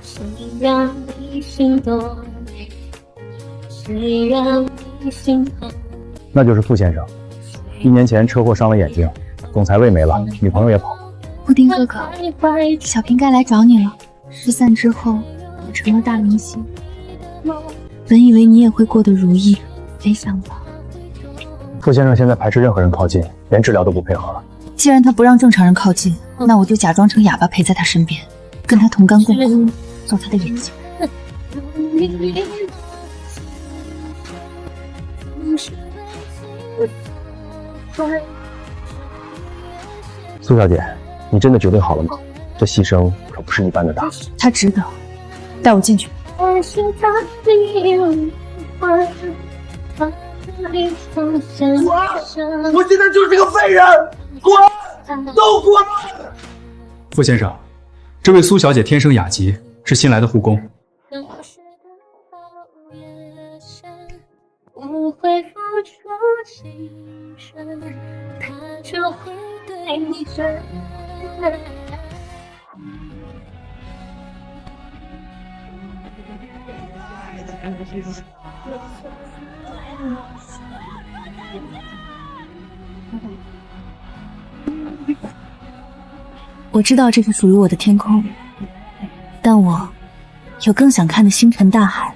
谁让你心动？谁让你心疼？那就是傅先生。1年前车祸伤了眼睛，总裁位没了，女朋友也跑了。布丁哥哥，小瓶盖来找你了。失散之后，我成了大明星。本以为你也会过得如意，没想到。傅先生现在排斥任何人靠近，连治疗都不配合了。既然他不让正常人靠近，那我就假装成哑巴陪在他身边，跟他同甘共苦，做他的眼睛。苏小姐，你真的决定好了吗？这牺牲可不是一般的大。他值得，带我进去。我现在就是个废人，滚，都滚！傅先生，这位苏小姐天生雅集，是新来的护工。不会付出青春，他就会对你真。我知道这是属于我的天空，但我有更想看的星辰大海。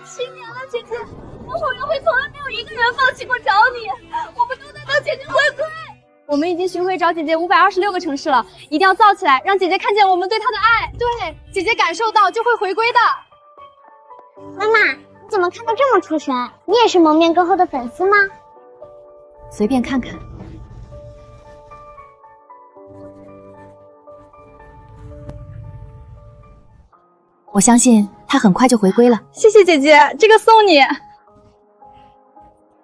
7年了，姐姐，我后援会从来没有一个人放弃过找你，我们都在等姐姐回归。我们已经巡回找姐姐526个城市了，一定要造起来，让姐姐看见我们对她的爱。对，姐姐感受到就会回归的。妈妈，你怎么看得这么出神？你也是蒙面歌后的粉丝吗？随便看看。我相信他很快就回归了。谢谢姐姐，这个送你。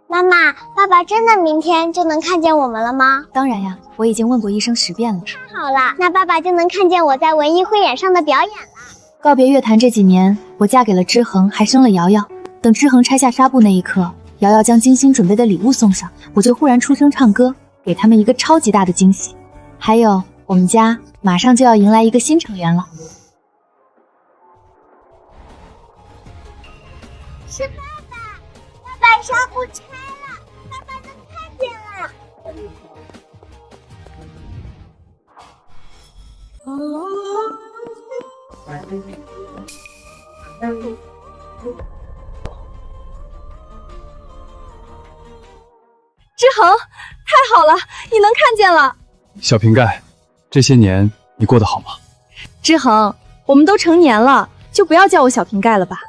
妈妈，爸爸真的明天就能看见我们了吗？当然呀，我已经问过医生10遍了。太好了，那爸爸就能看见我在文艺汇演上的表演了。告别乐坛这几年，我嫁给了之恒，还生了瑶瑶。等之恒拆下纱布那一刻，瑶瑶将精心准备的礼物送上，我就忽然出声唱歌，给他们一个超级大的惊喜。还有，我们家马上就要迎来一个新成员了。是爸爸，爸爸纱布拆了，爸爸能看见了。之恒，太好了，你能看见了。小瓶盖，这些年你过得好吗？之恒，我们都成年了，就不要叫我小瓶盖了吧。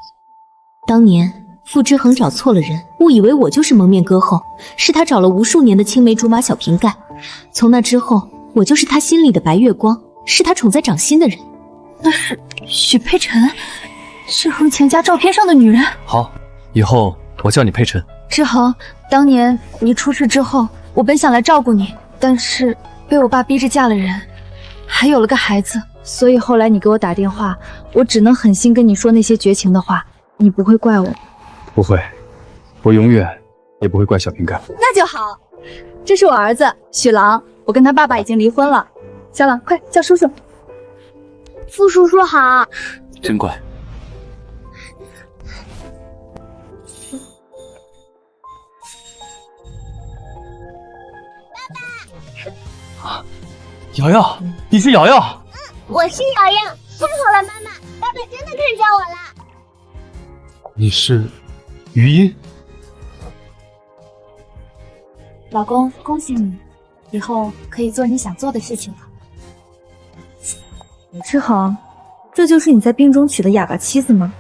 当年傅之恒找错了人，误以为我就是蒙面歌后，是他找了无数年的青梅竹马小瓶盖。从那之后，我就是他心里的白月光，是他宠在掌心的人。那是许佩晨，之恒前家照片上的女人。好，以后我叫你佩晨。之恒，当年你出事之后，我本想来照顾你，但是被我爸逼着嫁了人，还有了个孩子。所以后来你给我打电话，我只能狠心跟你说那些绝情的话，你不会怪我？不会，我永远也不会怪小瓶盖。那就好。这是我儿子许狼，我跟他爸爸已经离婚了。小狼，快叫叔叔。傅叔叔好。真乖。啊，瑶瑶，你是瑶瑶？我是瑶瑶。太好了，妈妈，爸爸真的看见我了。你是余音？老公，恭喜你，以后可以做你想做的事情了。之恒，这就是你在病中娶的哑巴妻子吗？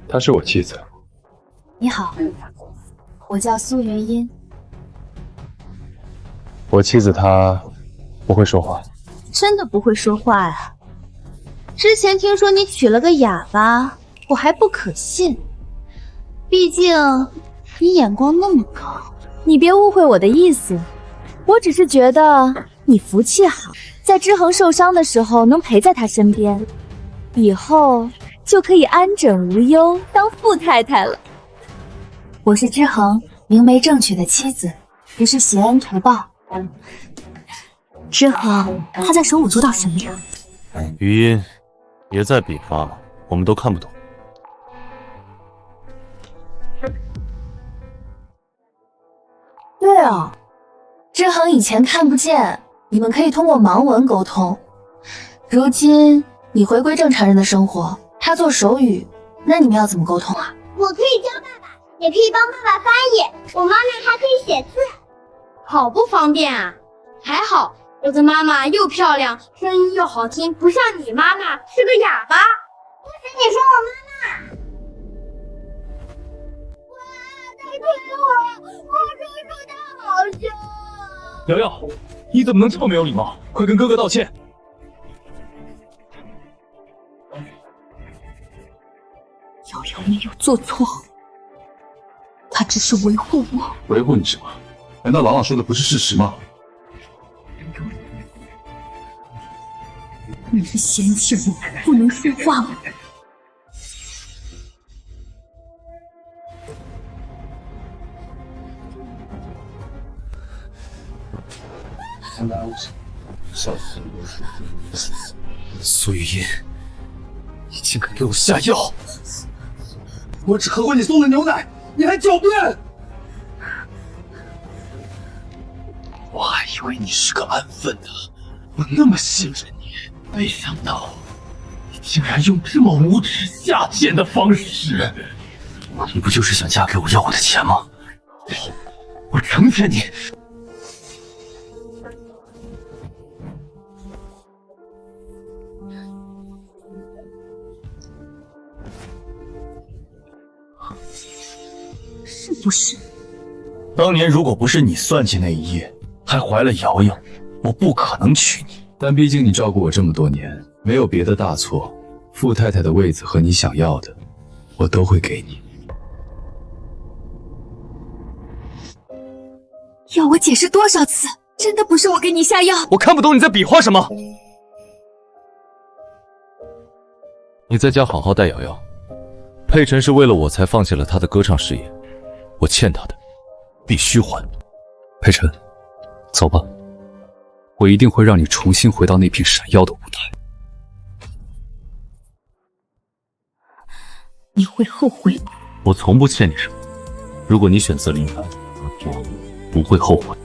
她是我妻子。你好，我叫苏云音。我妻子她不会说话。真的不会说话呀？之前听说你娶了个哑巴，我还不可信。毕竟你眼光那么高。你别误会我的意思，我只是觉得你福气好，在之恒受伤的时候能陪在他身边，以后就可以安枕无忧当富太太了。我是之恒明媒正娶的妻子，不是挟恩图报。之后他在手舞足蹈什么呀？余音，别再比划了，我们都看不懂。对哦，之恒以前看不见，你们可以通过盲文沟通。如今你回归正常人的生活，他做手语，那你们要怎么沟通啊？我可以教爸爸，也可以帮爸爸翻译。我妈妈还可以写字，好不方便啊！还好我的妈妈又漂亮，声音又好听，不像你妈妈是个哑巴。不是你说我妈妈。哇，他推我，我叔叔他好凶。瑶瑶，你怎么能这么没有礼貌？快跟哥哥道歉！瑶瑶没有做错，她只是维护我。维护你什么？难道朗朗说的不是事实吗？你是嫌弃我不能说话吗？苏雨音，你竟敢给我下药！我只喝过你送的牛奶，你还狡辩！我还以为你是个安分的，我那么信任你，没想到你竟然用这么无耻下贱的方式！你不就是想嫁给我要我的钱吗？我成全你！是不是？当年如果不是你算计那一夜，还怀了瑶瑶，我不可能娶你。但毕竟你照顾我这么多年，没有别的大错，傅太太的位子和你想要的，我都会给你。要我解释多少次？真的不是我给你下药。我看不懂你在比划什么。你在家好好带瑶瑶。佩晨是为了我才放弃了他的歌唱事业，我欠他的，必须还。佩晨，走吧，我一定会让你重新回到那片闪耀的舞台。你会后悔的。我从不欠你什么，如果你选择离开，我不会后悔。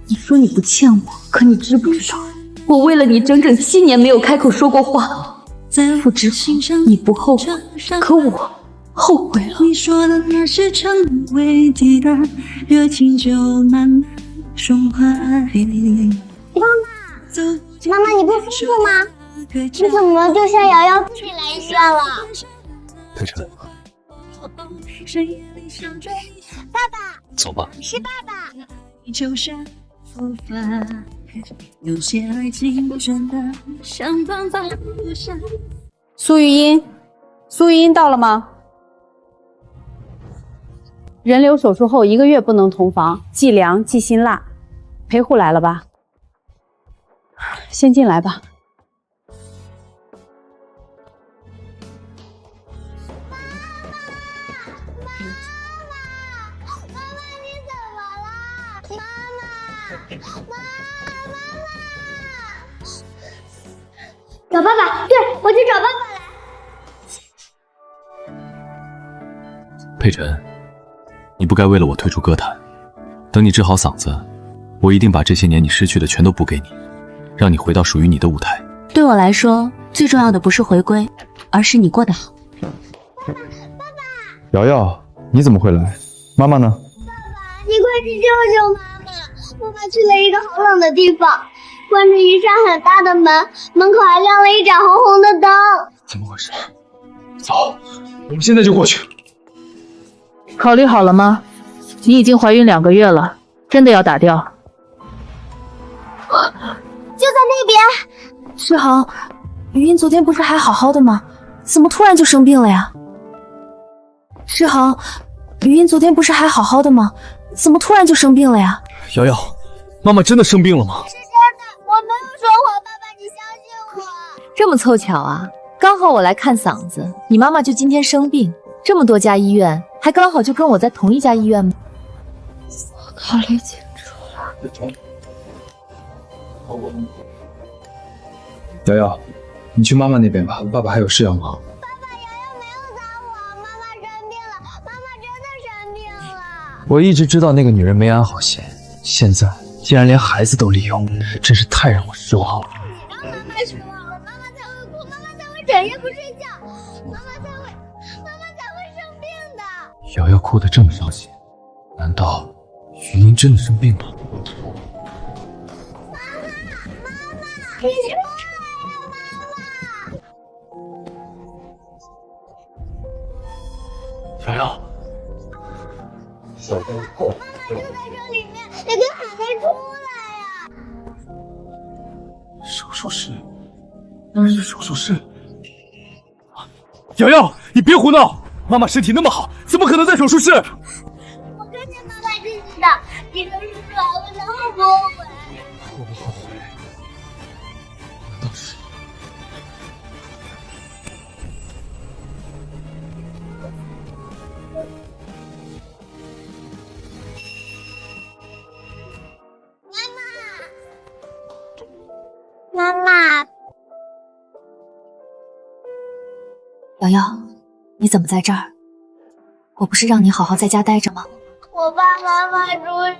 你说你不欠我，可你知不知道，我为了你整整7年没有开口说过话。傅知府，你不后悔，可我后悔了。你说的那是成为抵达，热情就慢慢融化。妈妈，你不舒服吗？你怎么就像瑶瑶自己来医院了？佩晨，爸爸，走吧。是爸爸。就像复发，有些爱情真的想办法不想。苏玉音，苏玉音到了吗？人流手术后1个月不能同房，忌凉忌辛辣。陪护来了吧？先进来吧。找爸爸，对，我去找爸爸来。佩晨，你不该为了我退出歌坛。等你治好嗓子，我一定把这些年你失去的全都补给你，让你回到属于你的舞台。对我来说，最重要的不是回归，而是你过得好。瑶瑶，你怎么会来？妈妈呢？爸爸，你快去救救妈妈！妈妈去了一个好冷的地方，关着一扇很大的门，门口还亮了一盏红红的灯。怎么回事？走，我们现在就过去。考虑好了吗？你已经怀孕2个月了，真的要打掉？就在那边。世豪，余音昨天不是还好好的吗？怎么突然就生病了呀？世豪，余音昨天不是还好好的吗？怎么突然就生病了呀？瑶瑶，妈妈真的生病了吗？是真的，我没有说谎，爸爸，你相信我。这么凑巧啊！刚好我来看嗓子，你妈妈就今天生病，这么多家医院，还刚好就跟我在同一家医院吗？我考虑清楚了。瑶瑶，你去妈妈那边吧，爸爸还有事要忙。爸爸，瑶瑶没有砸我，妈妈生病了，妈妈真的生病了。我一直知道那个女人没安好心，现在竟然连孩子都利用，真是太让我失望了。你让妈妈失望了，妈妈才会哭，妈妈才会整夜不睡觉，妈妈才会生病的。瑶瑶哭得这么伤心，难道余音真的生病了？你出来呀，妈妈！瑶瑶，小贝，妈妈就在这里面，你别喊她出来呀！手术室，是手术室。瑶瑶，你别胡闹！妈妈身体那么好，怎么可能在手术室？我看见妈妈自己的，医生叔叔我真的好不后悔。我不后悔。难道是？妈妈，瑶瑶，你怎么在这儿？我不是让你好好在家待着吗？我爸妈妈出事。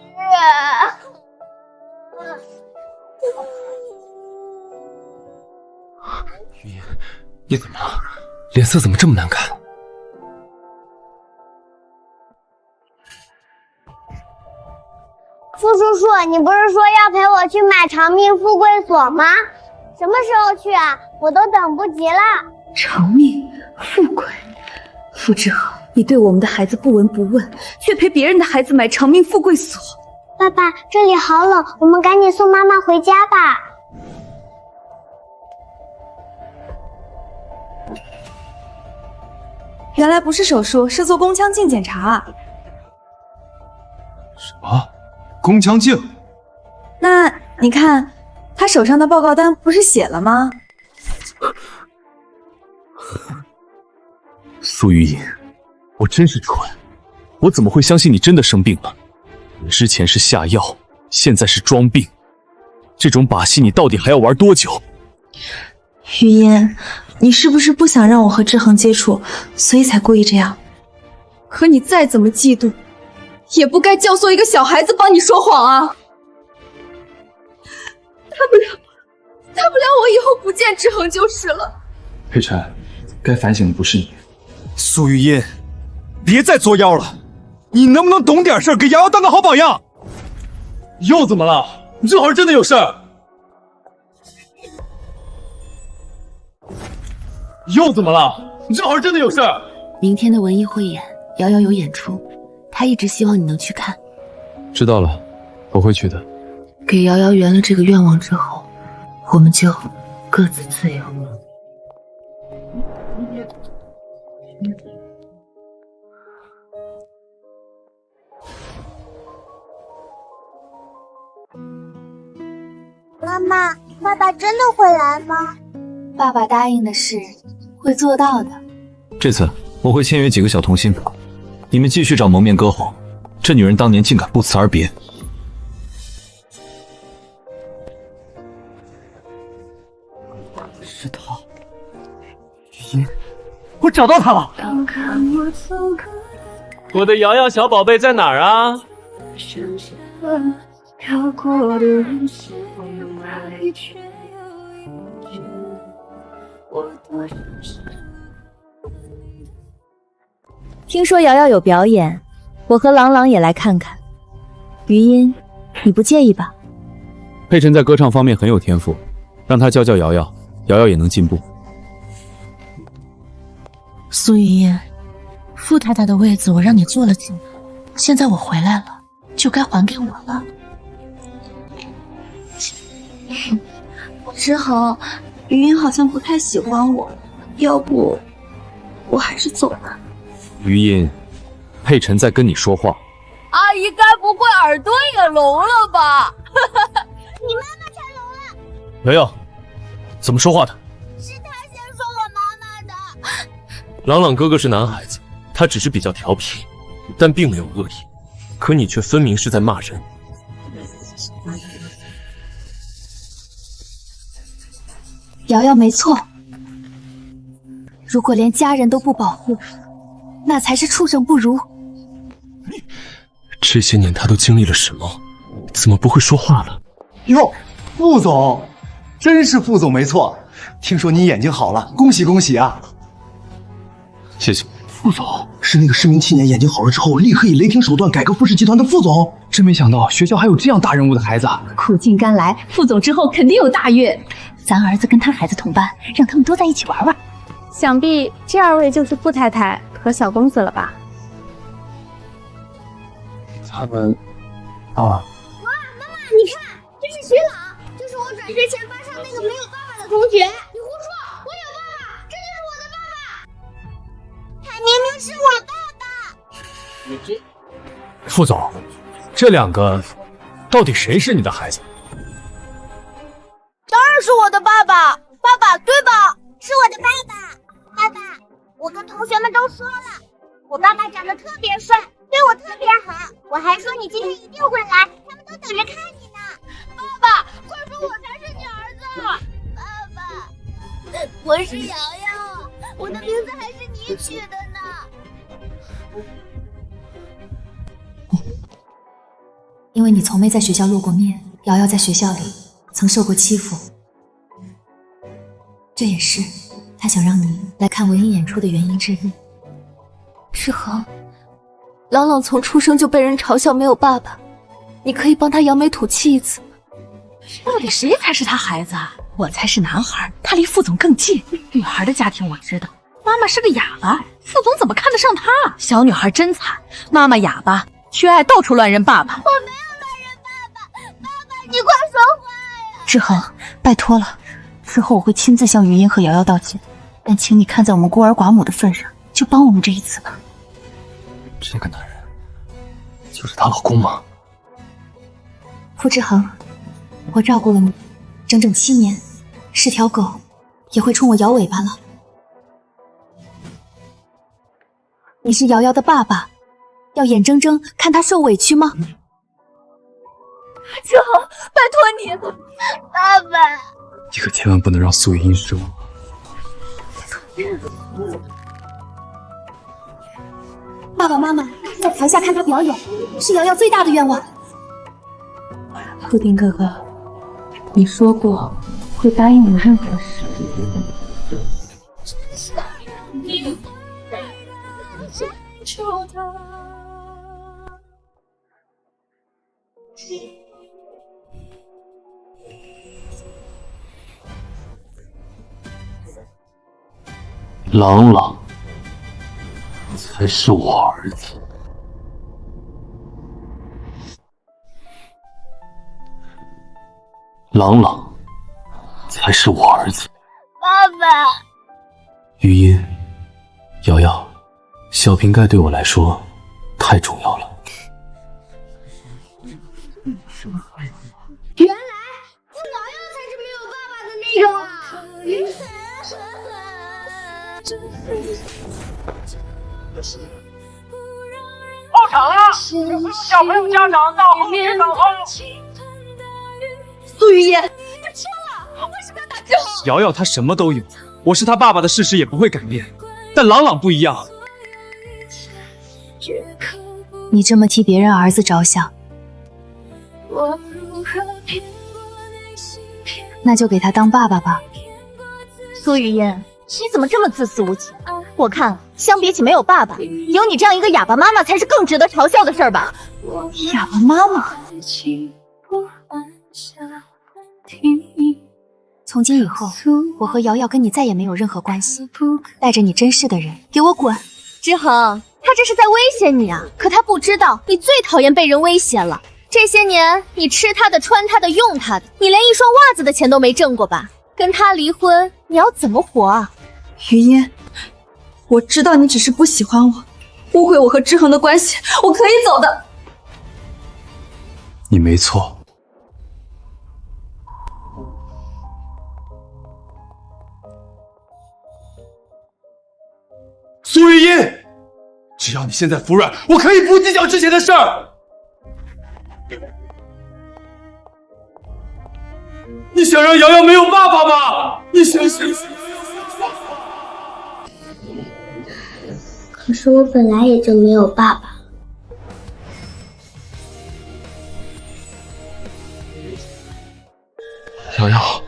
余音，你怎么了？脸色怎么这么难看？傅叔叔，你不是说要陪我去买长命富贵锁吗？什么时候去啊？我都等不及了。长命富贵，傅志恒，你对我们的孩子不闻不问，却陪别人的孩子买长命富贵锁。爸爸，这里好冷，我们赶紧送妈妈回家吧。原来不是手术，是做宫腔镜检查。什么？宫腔镜？那你看，他手上的报告单不是写了吗？苏玉音，我真是蠢，我怎么会相信你真的生病了？之前是下药，现在是装病，这种把戏你到底还要玩多久？余音，你是不是不想让我和志恒接触，所以才故意这样？可你再怎么嫉妒，也不该教唆一个小孩子帮你说谎啊！大不了我以后不见志恒就是了。佩晨，该反省的不是你。苏玉音，别再作妖了，你能不能懂点事儿，给瑶瑶当个好榜样？又怎么了？你最好是真的有事儿。又怎么了？你最好是真的有事儿。明天的文艺汇演，瑶瑶有演出，她一直希望你能去看。知道了，我会去的。给瑶瑶圆了这个愿望之后，我们就各自自由。妈妈，爸爸真的会来吗？爸爸答应的事会做到的。这次我会签约几个小童星，你们继续找蒙面歌后。这女人当年竟敢不辞而别。是他，余音，我找到他了。我的瑶瑶小宝贝在哪儿啊？听说瑶瑶有表演，我和郎朗也来看看。余音，你不介意吧？佩晨在歌唱方面很有天赋，让他教教瑶瑶，瑶瑶也能进步。苏雨音，傅太太的位子我让你坐了几年，现在我回来了，就该还给我了。志恒，余音好像不太喜欢我，要不我还是走吧。余音，佩晨在跟你说话。阿姨该不会耳朵也聋了吧？你妈妈才聋了。瑶瑶，怎么说话的？是她先说我妈妈朗朗哥哥是男孩子，他只是比较调皮，但并没有恶意。可你却分明是在骂人。瑶瑶没错，如果连家人都不保护，那才是畜生不如。这些年他都经历了什么？怎么不会说话了？哟，副总，真是副总没错。听说你眼睛好了，恭喜恭喜啊！谢谢。副总是那个失明青年眼睛好了之后，立刻以雷霆手段改革富士集团的副总。真没想到学校还有这样大人物的孩子。苦尽甘来，副总之后肯定有大运。咱儿子跟他孩子同班，让他们多在一起玩玩。想必这2位就是傅太太和小公子了吧？他们啊，哇，妈妈，你看，这是徐朗，就是我转学前班上那个没有爸爸的同学。你胡说，我有爸爸，这就是我的爸爸，他明明是我爸爸。副总，这2个到底谁是你的孩子？当然是我的爸爸，爸爸对吧？是我的爸爸。爸爸，我跟同学们都说了，我爸爸长得特别帅，对我特别好。我还说你今天一定会来，他们都等着看你呢。爸爸，快说我才是你儿子！爸爸，我是瑶瑶，我的名字还是你取的呢。因为你从没在学校露过面，瑶瑶在学校里曾受过欺负，这也是她想让你来看文艺演出的原因之一。志恒，朗朗从出生就被人嘲笑没有爸爸，你可以帮他扬眉吐气一次吗？到底谁才是他孩子啊？我才是男孩，他离副总更近。女孩的家庭我知道，妈妈是个哑巴，副总怎么看得上她？小女孩真惨，妈妈哑巴，缺爱到处乱认爸爸。我没有乱认爸爸，爸爸你快说话呀！志恒，拜托了，之后我会亲自向余音和瑶瑶道歉，但请你看在我们孤儿寡母的份上，就帮我们这一次吧。这个男人就是她老公吗？傅志恒，我照顾了你整整7年，是条狗也会冲我摇尾巴了。你是瑶瑶的爸爸，要眼睁睁看她受委屈吗？志恒，拜托你，爸爸，你可千万不能让苏雨音失望。爸爸妈妈在台下看她表演，是瑶瑶最大的愿望。布丁哥哥，你说过会答应我任何事。朗朗才是我儿子。朗朗才是我儿子。爸爸，余音，瑶瑶，小瓶盖对我来说太重要了。原来傅瑶瑶才是没有爸爸的那个啊！到场了，小朋友家长到后面等候。苏雨嫣，你错了，为什么要打志恒？瑶瑶她什么都有，我是她爸爸的事实也不会改变，但朗朗不一样。你这么替别人儿子着想，那就给他当爸爸吧。苏雨嫣，你怎么这么自私无情？我看相比起没有爸爸，有你这样一个哑巴妈妈才是更值得嘲笑的事儿吧。哑巴妈妈。从今以后，我和瑶瑶跟你再也没有任何关系。带着你珍视的人，给我滚！志恒，他这是在威胁你啊！可他不知道，你最讨厌被人威胁了。这些年，你吃他的、穿他的、用他的，你连一双袜子的钱都没挣过吧？跟他离婚，你要怎么活啊？余音，我知道你只是不喜欢我，误会我和志恒的关系，我可以走的。你没错。苏玉音，只要你现在服软，我可以不计较之前的事儿。你想让瑶瑶没有爸爸吗？你想。可是我本来也就没有爸爸。瑶瑶，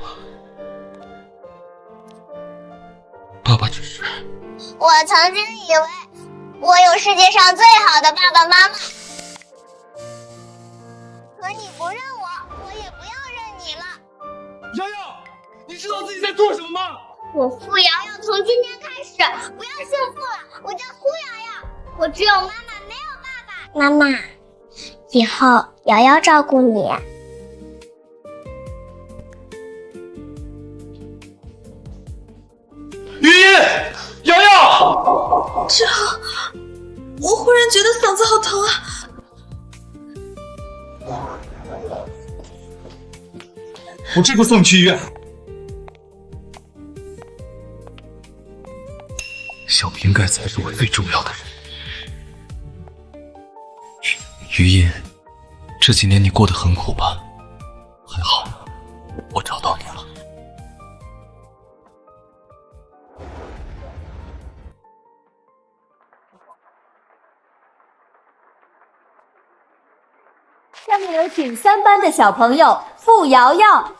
爸爸只是……我曾经以为我有世界上最好的爸爸妈妈，可你不认我，我也不要认你了。瑶瑶，你知道自己在做什么吗？我傅瑶瑶从今天开始不要姓傅了，我叫苏瑶瑶。我只有妈妈，没有爸爸。妈妈，以后瑶瑶照顾你。于音，瑶瑶，志豪，我忽然觉得嗓子好疼啊！我这就送你去医院。小瓶盖才是我最重要的人。于音，这几年你过得很苦吧？还好，我找到你了。下面有请3班的小朋友傅瑶瑶。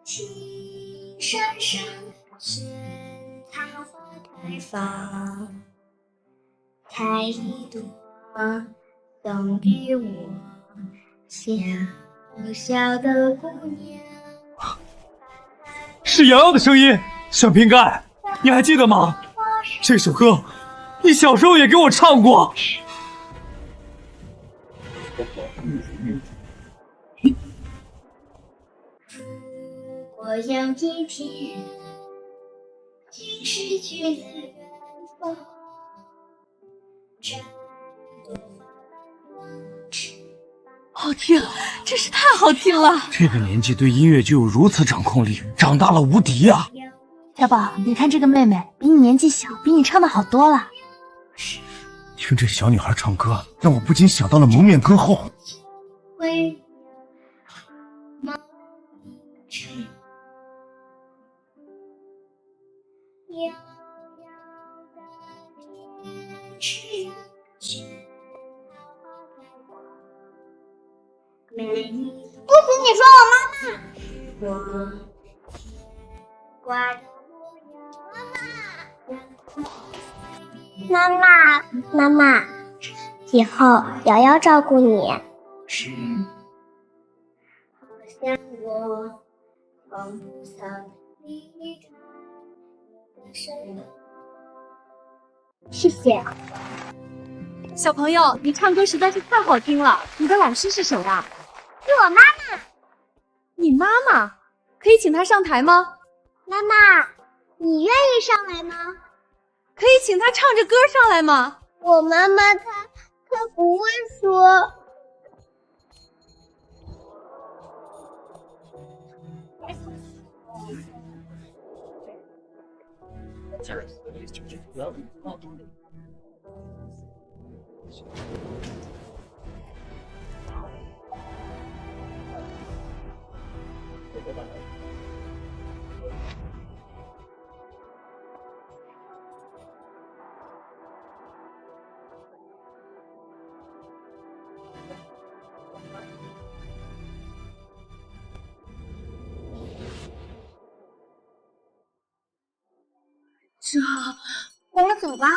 青山上雪桃花开放，开一朵送给我小小的姑娘。是瑶瑶的声音，小瓶盖，你还记得吗？这首歌你小时候也给我唱过。我有一天竟失去了远方，好听，真是太好听了！这个年纪对音乐就有如此掌控力，长大了无敌啊！小宝，你看这个妹妹比你年纪小，比你唱的好多了。听这小女孩唱歌，让我不禁想到了蒙面歌后。不许你说我妈妈！妈妈，以后瑶瑶照顾你。好像我仿佛曾离开你的身旁。谢谢。小朋友，你唱歌实在是太好听了。你的老师是谁啊？是我妈妈。你妈妈？可以请她上台吗？妈妈，你愿意上来吗？可以请她唱着歌上来吗？我妈妈她不会说。志豪，我们走吧。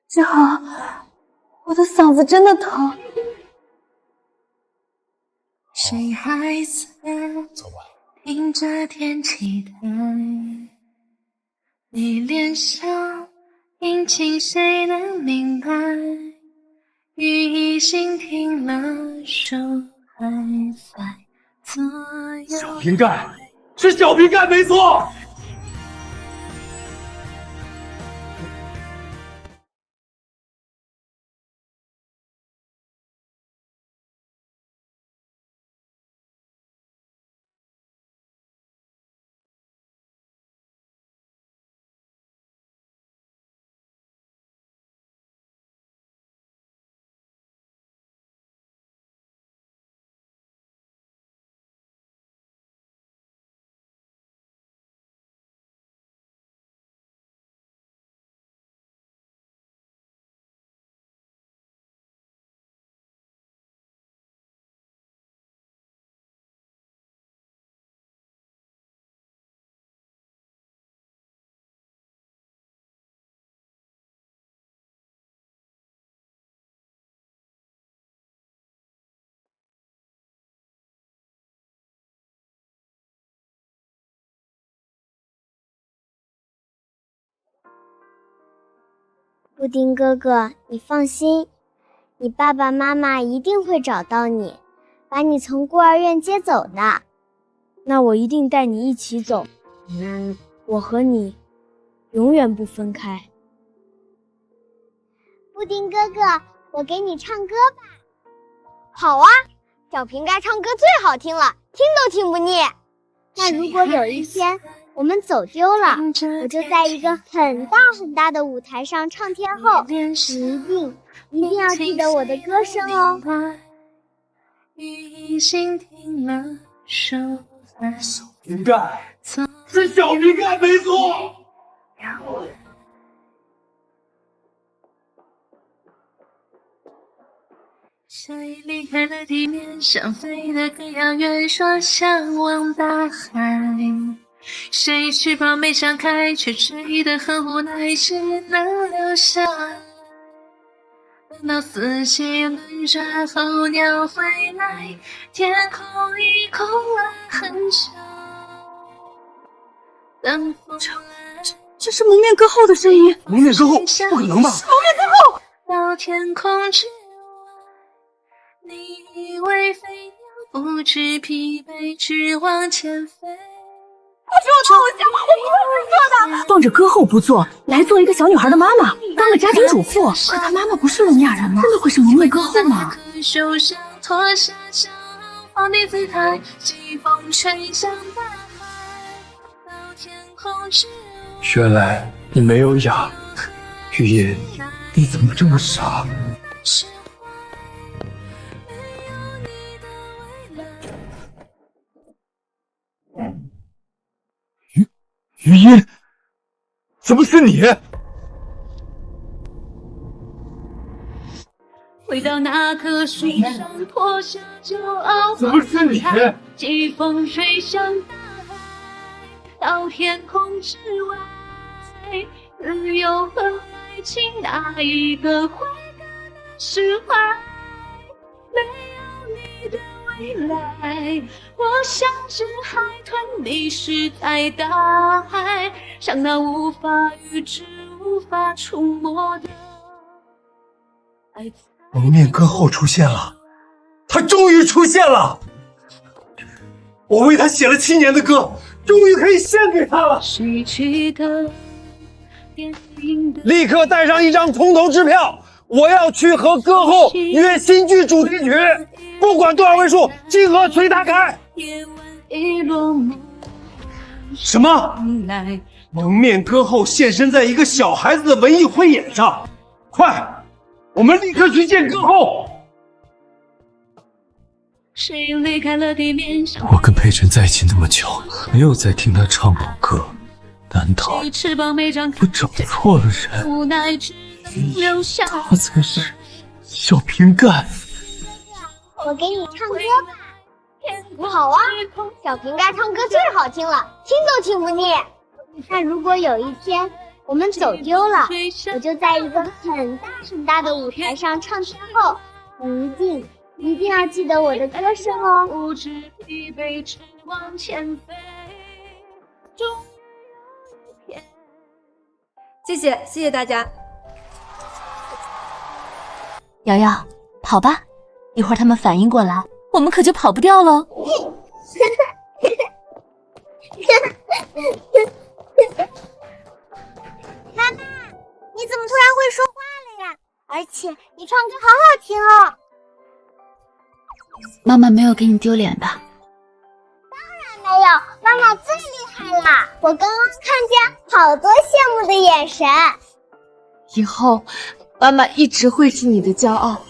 志豪，我的嗓子真的疼。谁还在听着天气台？你脸上印心情谁能明白？雨已经停了，手还在左右。小瓶盖，是小瓶盖没错。布丁哥哥，你放心，你爸爸妈妈一定会找到你，把你从孤儿院接走的。那我一定带你一起走，我和你永远不分开。布丁哥哥，我给你唱歌吧。好啊，小瓶盖唱歌最好听了，听都听不腻。那如果有一天我们走丢了，我就在一个很大很大的舞台上唱天后，你一定要记得我的歌声哦。雨已经停了，手在小瓶盖，是小瓶盖没错。谁离开了地面，想飞得更遥远，说向往大海。谁翅膀没张开，却追得很无奈，只能留下来。等到四季轮转，候鸟回来，天空已空了很久。等风这是蒙面歌后的声音。蒙面歌后？不可能吧？是蒙面歌后！到天空之外，你以为飞鸟不知疲惫，只往前飞。我说我我不会做的。放着歌后不做，来做一个小女孩的妈妈，当个家庭主妇。可她妈妈不是聋哑人吗？真的会是蒙面歌后吗？手上脱下骄傲放低姿态，季风吹向大海，到天空之外。原来你没有哑，雨夜，你怎么这么傻？余音，怎么是你？回到那棵树上，脱下骄傲，怎么是你？季风吹向大海，到天空之外，自由和爱情哪一个会感到释怀？没有你的未来，我像只海豚迷失在大海，像那无法预知、无法触摸的爱。蒙面歌后出现了，他终于出现了！我为他写了7年的歌，终于可以献给他了！立刻带上一张空头支票，我要去和歌后约新剧主题曲，不管多少位数，金额随他开。什么？蒙面歌后现身在一个小孩子的文艺汇演上，快！我们立刻去见歌后。我跟佩晨在一起那么久，没有再听他唱过歌，难道我找错了人？他才是小瓶盖。我给你唱歌吧。好啊，小瓶盖唱歌最好听了，听都听不腻。那如果有一天我们走丢了，我就在一个很大很大的舞台上唱天后，你一定要记得我的歌声哦。不知疲惫，只往前飞。谢谢大家。瑶瑶，跑吧，一会儿他们反应过来，我们可就跑不掉喽。妈妈，你怎么突然会说话了呀？而且你唱歌好好听哦。妈妈没有给你丢脸吧？当然没有，妈妈最厉害啦！我刚刚看见好多羡慕的眼神。以后妈妈一直会是你的骄傲。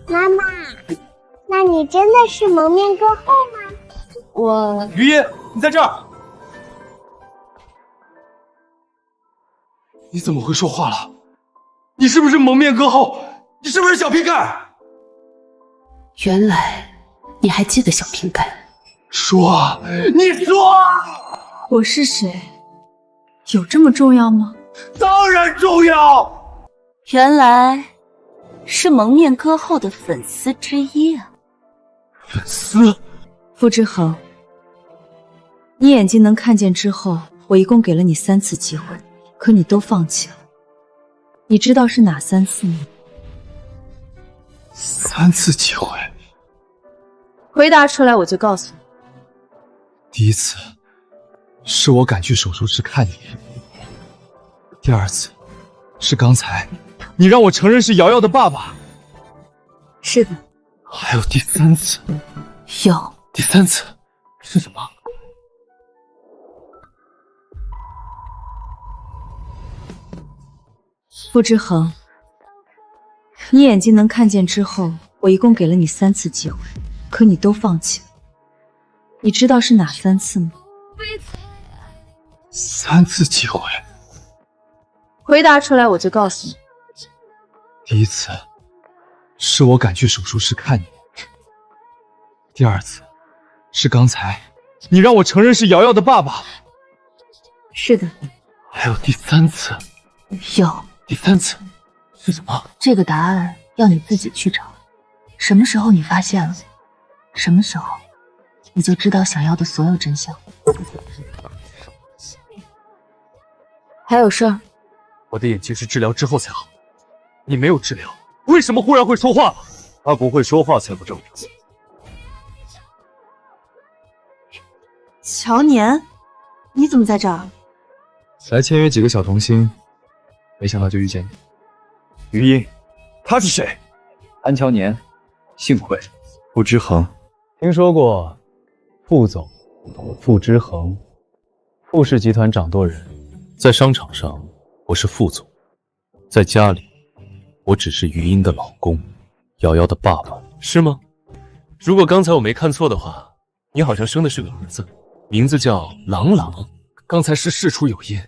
妈妈，那你真的是蒙面歌后吗？我余音，你在这儿？你怎么会说话了？你是不是蒙面歌后？你是不是小瓶盖？原来你还记得小瓶盖？说，你说，我是谁？有这么重要吗？当然重要。原来是蒙面歌后的粉丝之一啊！粉丝？傅之恒，你眼睛能看见之后，我一共给了你3次机会，可你都放弃了。你知道是哪3次吗？3次机会。回答出来我就告诉你。第一次是我赶去手术室看你，第2次是刚才你让我承认是瑶瑶的爸爸。是的。还有第3次。有。第3次是什么？傅之恒，你眼睛能看见之后，我一共给了你3次机会，可你都放弃了。你知道是哪3次吗？3次机会。回答出来我就告诉你。第一次是我赶去手术室看你，第2次是刚才你让我承认是瑶瑶的爸爸。是的。还有第3次。有。第3次是什么？这个答案要你自己去找。什么时候你发现了，什么时候你就知道想要的所有真相。还有事儿？我的眼睛是治疗之后才好，你没有治疗，为什么忽然会说话？他不会说话才不正常。乔年，你怎么在这儿？来签约几个小童星，没想到就遇见你。余音，他是谁？安乔年，幸会。傅之恒，听说过傅总傅之恒，傅氏集团掌舵人。在商场上我是傅总，在家里我只是余音的老公，瑶瑶的爸爸，是吗？如果刚才我没看错的话，你好像生的是个儿子，名字叫郎朗。刚才是事出有因，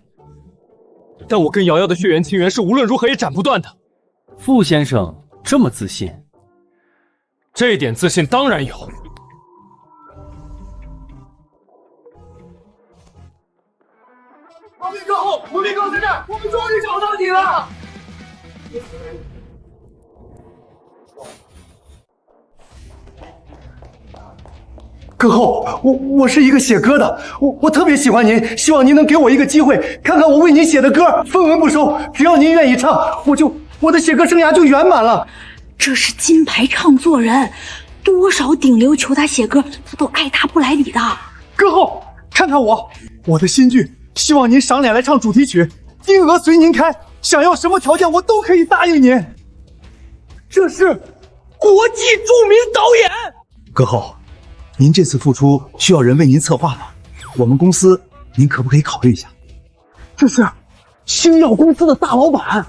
但我跟瑶瑶的血缘情缘是无论如何也斩不断的。傅先生这么自信？这一点自信当然有。蒙面歌后，蒙面歌在这儿，我们终于找到你了。歌后，我是一个写歌的，我特别喜欢您，希望您能给我一个机会，看看我为您写的歌，分文不收，只要您愿意唱，我的写歌生涯就圆满了。这是金牌唱作人，多少顶流求他写歌，他都爱答不来理的。歌后，看看我的新剧，希望您赏脸来唱主题曲，金额随您开，想要什么条件我都可以答应您。这是国际著名导演。歌后，您这次复出需要人为您策划吗？我们公司您可不可以考虑一下？这是星耀公司的大老板，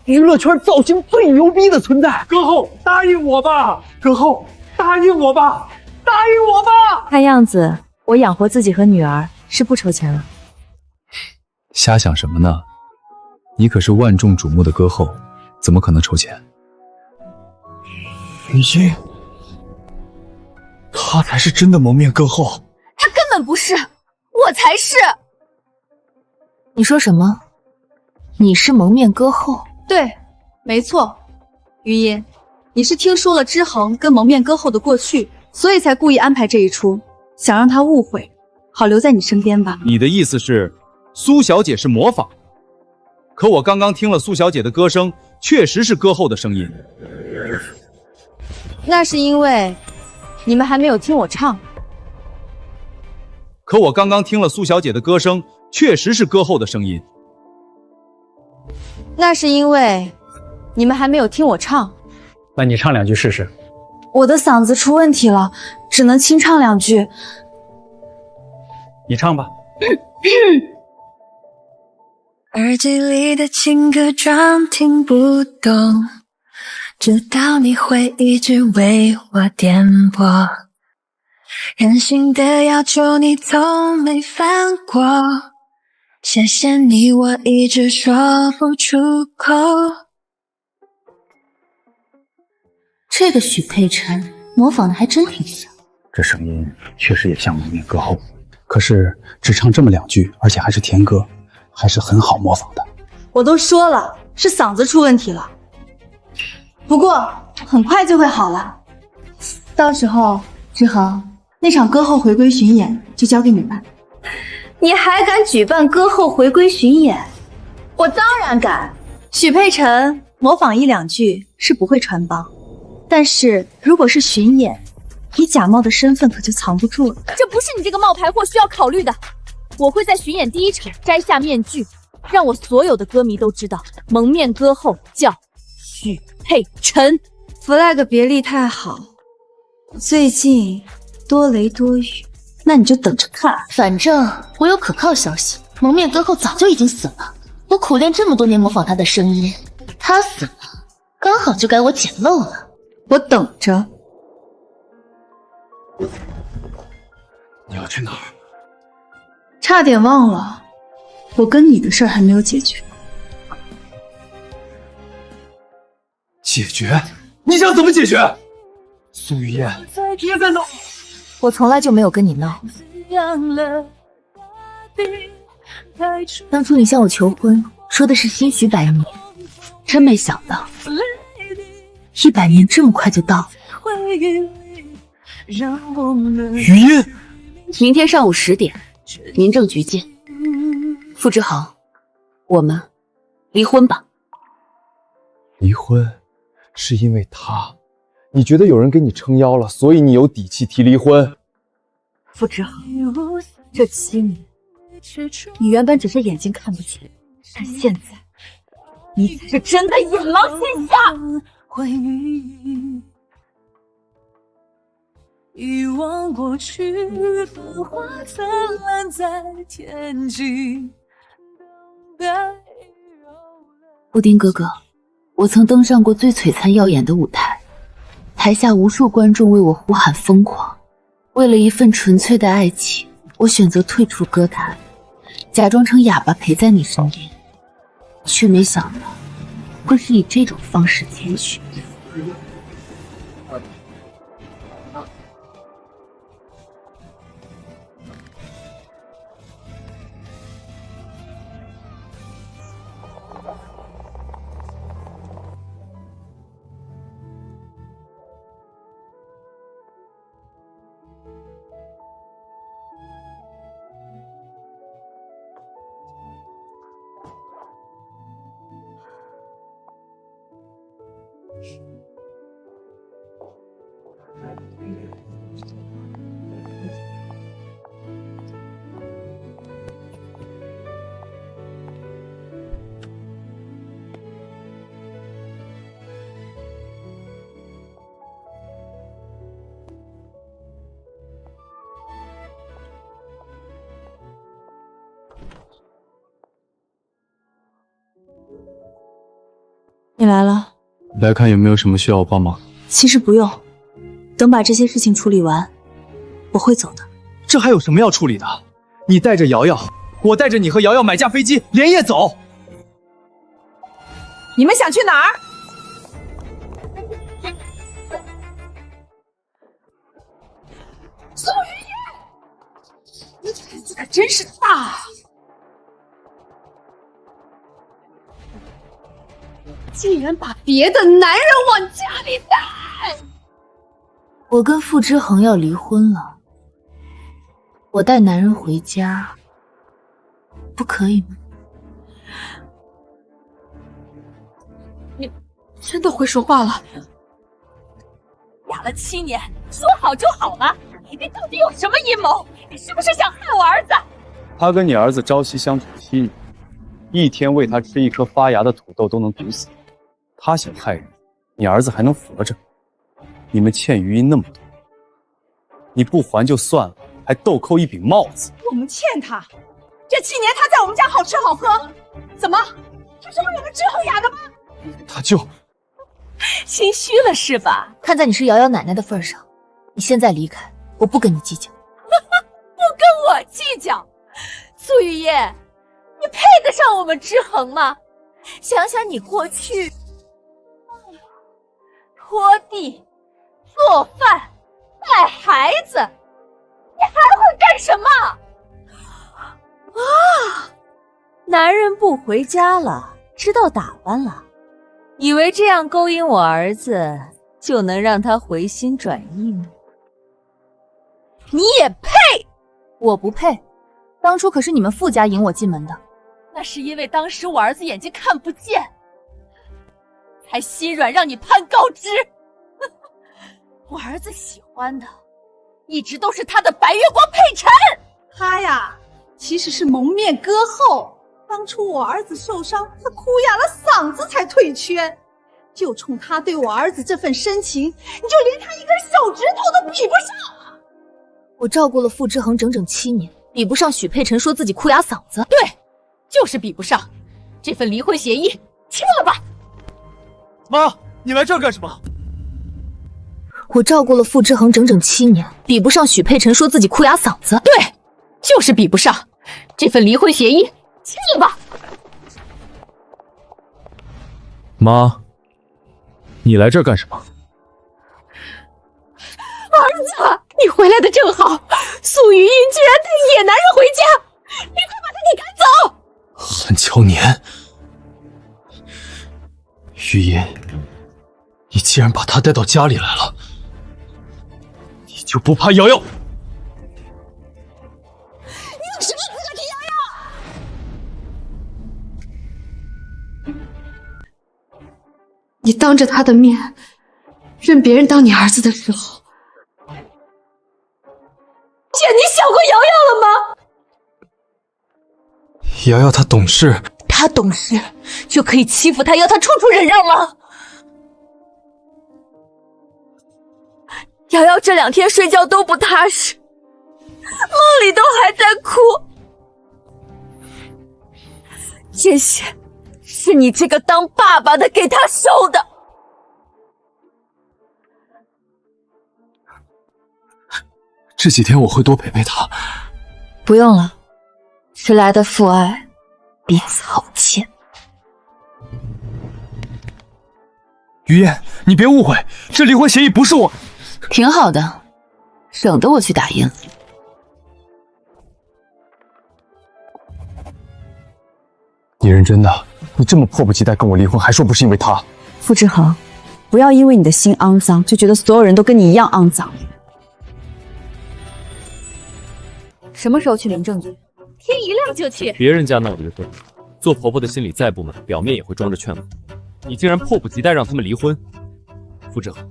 娱乐圈造型最牛逼的存在。歌后，答应我吧！歌后，答应我吧！答应我吧！看样子我养活自己和女儿是不筹钱了。瞎想什么呢？你可是万众瞩目的歌后，怎么可能筹钱？雨欣，她才是真的蒙面歌后。他根本不是，我才是。你说什么？你是蒙面歌后？对，没错。余音，你是听说了之恒跟蒙面歌后的过去，所以才故意安排这一出，想让他误会，好留在你身边吧？你的意思是，苏小姐是模仿？可我刚刚听了苏小姐的歌声，确实是歌后的声音。那是因为你们还没有听我唱。可我刚刚听了苏小姐的歌声，确实是歌后的声音。那是因为你们还没有听我唱。那你唱2句试试。我的嗓子出问题了，只能清唱2句。你唱吧。耳机里的情歌装听不懂，知道你会一直为我颠簸，任性的要求你从没犯过，谢谢你我一直说不出口。这个许佩辰模仿的还真挺像，这声音确实也像蒙面歌后，可是只唱这么2句，而且还是甜歌，还是很好模仿的。我都说了，是嗓子出问题了。不过很快就会好了，到时候志恒那场歌后回归巡演就交给你办。你还敢举办歌后回归巡演？我当然敢。许佩辰模仿1、2句是不会穿帮，但是如果是巡演，你假冒的身份可就藏不住了。这不是你这个冒牌货需要考虑的。我会在巡演第1场摘下面具，让我所有的歌迷都知道，蒙面歌后叫许佩辰。flag 别立太好，最近多雷多雨，那你就等着看。反正我有可靠消息，蒙面歌后早就已经死了。我苦练这么多年模仿他的声音，他死了，刚好就该我捡漏了。我等着。你要去哪儿？差点忘了，我跟你的事儿还没有解决。解决？你想怎么解决？苏雨嫣，别再闹！我从来就没有跟你闹。当初你向我求婚，说的是兴许100年，真没想到100年这么快就到了。雨嫣，明天上午10点，民政局见。傅志恒，我们离婚吧。离婚是因为他？你觉得有人给你撑腰了，所以你有底气提离婚？傅志恒，这7年，你原本只是眼睛看不见，但现在你才是真的眼狼心下。遗忘过去，繁花灿烂在天际。布丁哥哥，我曾登上过最璀璨耀眼的舞台，台下无数观众为我呼喊疯狂。为了一份纯粹的爱情，我选择退出歌坛，假装成哑巴陪在你身边，却没想到会是以这种方式结局。你来了，来看有没有什么需要我帮忙。其实不用，等把这些事情处理完，我会走的。这还有什么要处理的？你带着瑶瑶，我带着你和瑶瑶买架飞机，连夜走。你们想去哪儿？苏雨嫣，你胆子可真是大！竟然把别的男人往家里带！我跟傅之恒要离婚了，我带男人回家，不可以吗？你真的会说话了？养了7年，说好就好了，你到底有什么阴谋？你是不是想害我儿子？他跟你儿子朝夕相处7年，一天喂他吃1颗发芽的土豆都能毒死。他想害人，你儿子还能活着。你们欠余音那么多，你不还就算了，还倒扣一顶帽子。我们欠他，这7年他在我们家好吃好喝，怎么？他是为我们之后养的吗？他就心虚了是吧？看在你是瑶瑶奶奶的份上，你现在离开，我不跟你计较。不跟我计较，苏玉叶，你配得上我们之恒吗？想想你过去拖地、做饭、带孩子，你还会干什么？啊，男人不回家了，知道打扮了，以为这样勾引我儿子就能让他回心转意吗？你也配？我不配，当初可是你们傅家引我进门的。那是因为当时我儿子眼睛看不见，才心软让你攀高枝。我儿子喜欢的一直都是他的白月光佩晨。他呀，其实是蒙面歌后。当初我儿子受伤，他哭哑了嗓子才退圈。就冲他对我儿子这份深情，你就连他一根手指头都比不上。我照顾了傅之恒整整7年，比不上许佩晨说自己哭哑嗓子。对，就是比不上。这份离婚协议签了吧。妈，你来这儿干什么？我照顾了傅之恒整整7年，比不上许佩晨说自己哭哑嗓子。对，就是比不上。这份离婚协议签了吧。妈，你来这儿干什么？儿子，你回来的正好，苏玉音居然带野男人回家，你快把他给赶走！韩乔年，玉音，你既然把他带到家里来了，你就不怕瑶瑶？你有什么资格提瑶瑶？你当着他的面认别人当你儿子的时候，姐，你想过瑶瑶了吗？瑶瑶她懂事，他懂事就可以欺负他，要他处处忍让吗？瑶瑶这2天睡觉都不踏实，梦里都还在哭。这些是你这个当爸爸的给他受的。这几天我会多陪陪他。不用了，迟来的父爱比草贱。于燕，你别误会，这离婚协议不是我。挺好的，省得我去打印了。你认真的？你这么迫不及待跟我离婚，还说不是因为他？傅之恒，不要因为你的心肮脏，就觉得所有人都跟你一样肮脏。什么时候去领证据？天一亮就去。别人家闹离婚，做婆婆的心里再不满，表面也会装着劝和。你竟然迫不及待让他们离婚，傅之恒，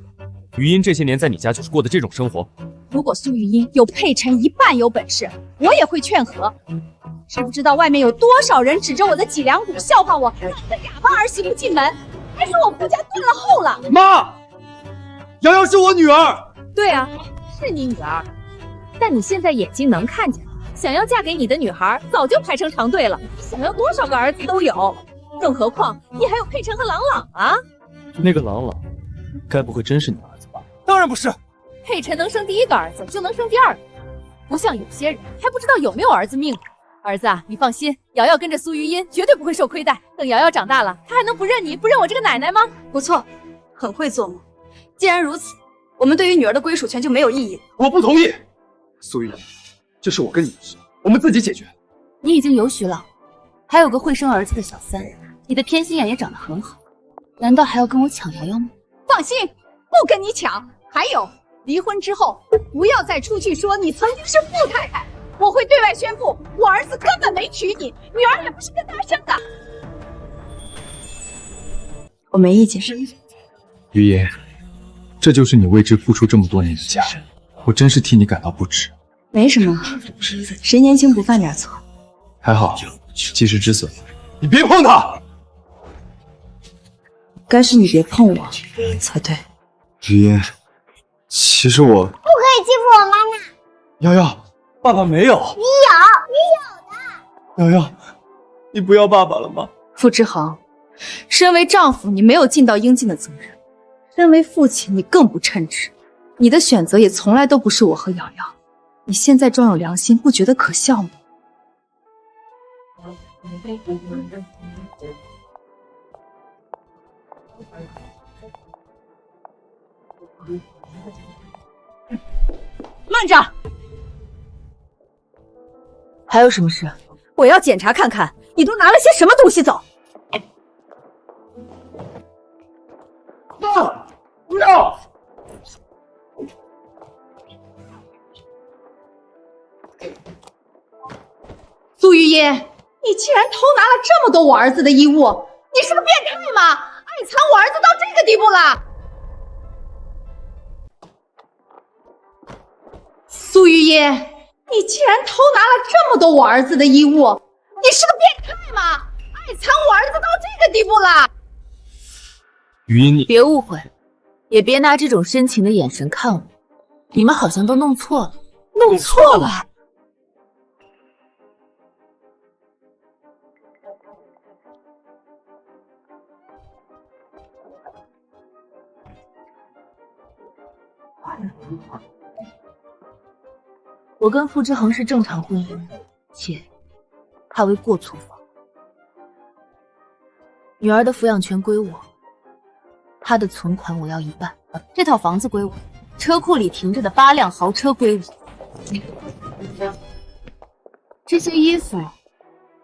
余音这些年在你家就是过的这种生活。如果苏玉音有佩晨一半有本事，我也会劝和。知不知道外面有多少人指着我的脊梁骨笑话我让我的哑巴儿媳妇进门，还说我傅家断了后了？妈，瑶瑶是我女儿。对啊，是你女儿，但你现在眼睛能看见了，想要嫁给你的女孩早就排成长队了，想要多少个儿子都有，更何况你还有佩晨和朗朗啊。那个朗朗，该不会真是你儿子吧？当然不是。佩晨能生第1个儿子，就能生第2个，不像有些人还不知道有没有儿子命。儿子啊，你放心，瑶瑶跟着苏玉音绝对不会受亏待。等瑶瑶长大了，她还能不认你，不认我这个奶奶吗？不错，很会做梦。既然如此，我们对于女儿的归属权就没有异议。我不同意。苏玉，这是我跟你的事，我们自己解决。你已经有许了，还有个会生儿子的小三，你的偏心眼也长得很好，难道还要跟我抢瑶瑶吗？放心，不跟你抢。还有，离婚之后不要再出去说你曾经是傅太太，我会对外宣布，我儿子根本没娶你，女儿也不是跟他生的。我没意见。于言，这就是你为之付出这么多年的家，我真是替你感到不值。没什么，谁年轻不犯点错？还好，及时止损。你别碰他！该是你别碰我才对。于言，其实我不可以欺负我妈妈。瑶瑶，爸爸没有。你有的。瑶瑶，你不要爸爸了吗？傅之恒，身为丈夫，你没有尽到应尽的责任；身为父亲，你更不称职。你的选择也从来都不是我和瑶瑶。你现在装有良心，不觉得可笑吗？慢着！还有什么事？我要检查看看你都拿了些什么东西走。不要！苏玉叶，你竟然偷拿了这么多我儿子的衣物，你是个变态吗？爱藏我儿子到这个地步了！苏玉叶，你竟然偷拿了这么多我儿子的衣物，你是个变态吗？爱藏我儿子到这个地步了！于音，你别误会，也别拿这种深情的眼神看我，你们好像都弄错了。弄错了？我跟傅之恒是正常婚姻，且他为过错方。女儿的抚养权归我，她的存款我要一半，这套房子归我，车库里停着的8辆豪车归我。这些衣服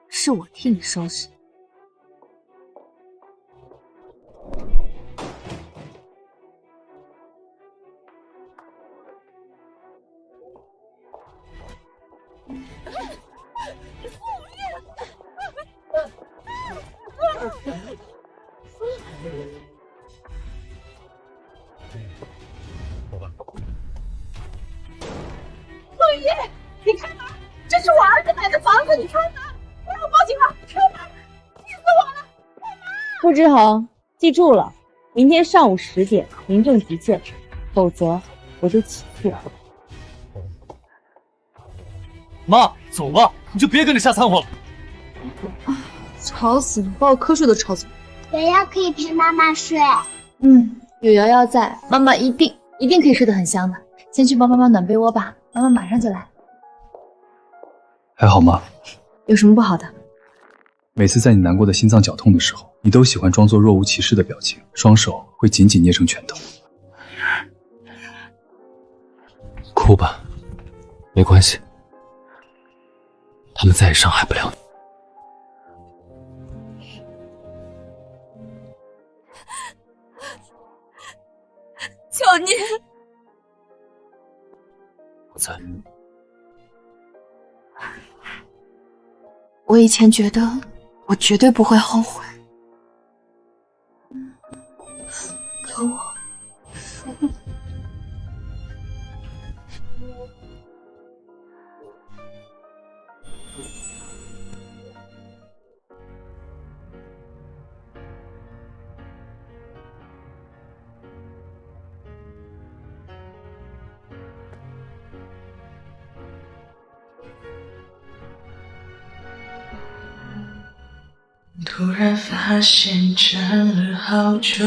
是我替你收拾。陆爷，你开门！这是我儿子买的房子，你开门！不要报警了，开门！气死我了！傅之恒，记住了，明天上午10点民政局见，否则我就起诉了。妈，走吧，你就别跟着瞎掺和了。吵死了，把我瞌睡都吵醒了。瑶瑶可以陪妈妈睡。有瑶瑶在，妈妈一定可以睡得很香的。先去帮妈妈暖被窝吧，妈妈马上就来。还好吗？有什么不好的？每次在你难过的心脏绞痛的时候，你都喜欢装作若无其事的表情，双手会紧紧捏成拳头。哭吧，没关系，他们再也伤害不了你。求你！我在。我以前觉得我绝对不会后悔，可我突然发现站了好久，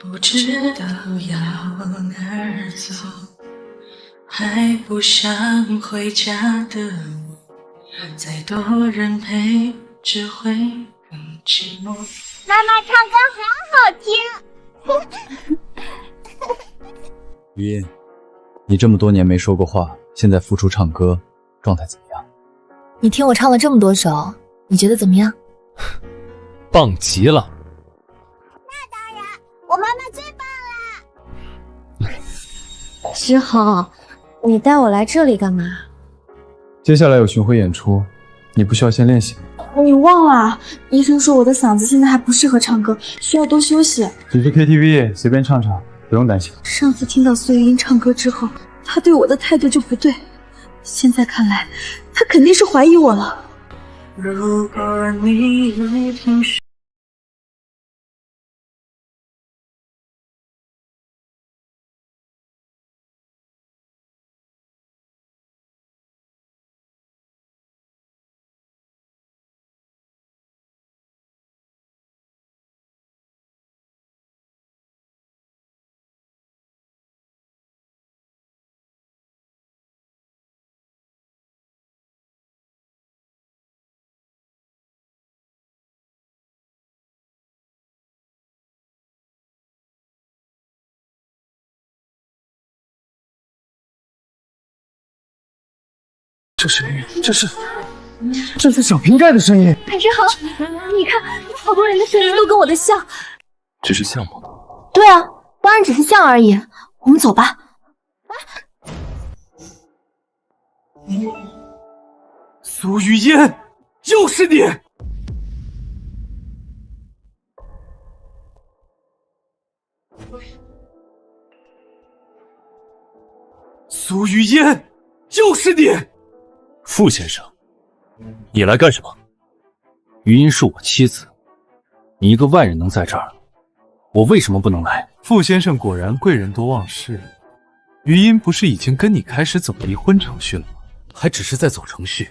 不知道要往哪儿走，还不想回家的我，再多人陪只会更寂寞。妈妈唱歌好好听。于音，你这么多年没说过话，现在复出唱歌，状态怎么样？你听我唱了这么多首，你觉得怎么样？棒极了！我妈妈最棒了。之恒，你带我来这里干嘛？接下来有巡回演出，你不需要先练习吗？你忘了？医生说我的嗓子现在还不适合唱歌，需要多休息。只是 KTV 随便唱唱，不用担心。上次听到苏玉英唱歌之后，她对我的态度就不对，现在看来，她肯定是怀疑我了。如果你已经是这是小瓶盖的声音。海之豪，你看，有好多人的声音都跟我的像。只是像吗？对啊，当然只是像而已。我们走吧。苏雨嫣，又是你！苏雨嫣，又是你！傅先生，你来干什么？余音是我妻子，你一个外人能在这儿，我为什么不能来？傅先生果然贵人多忘事，余音不是已经跟你开始走离婚程序了吗？还只是在走程序。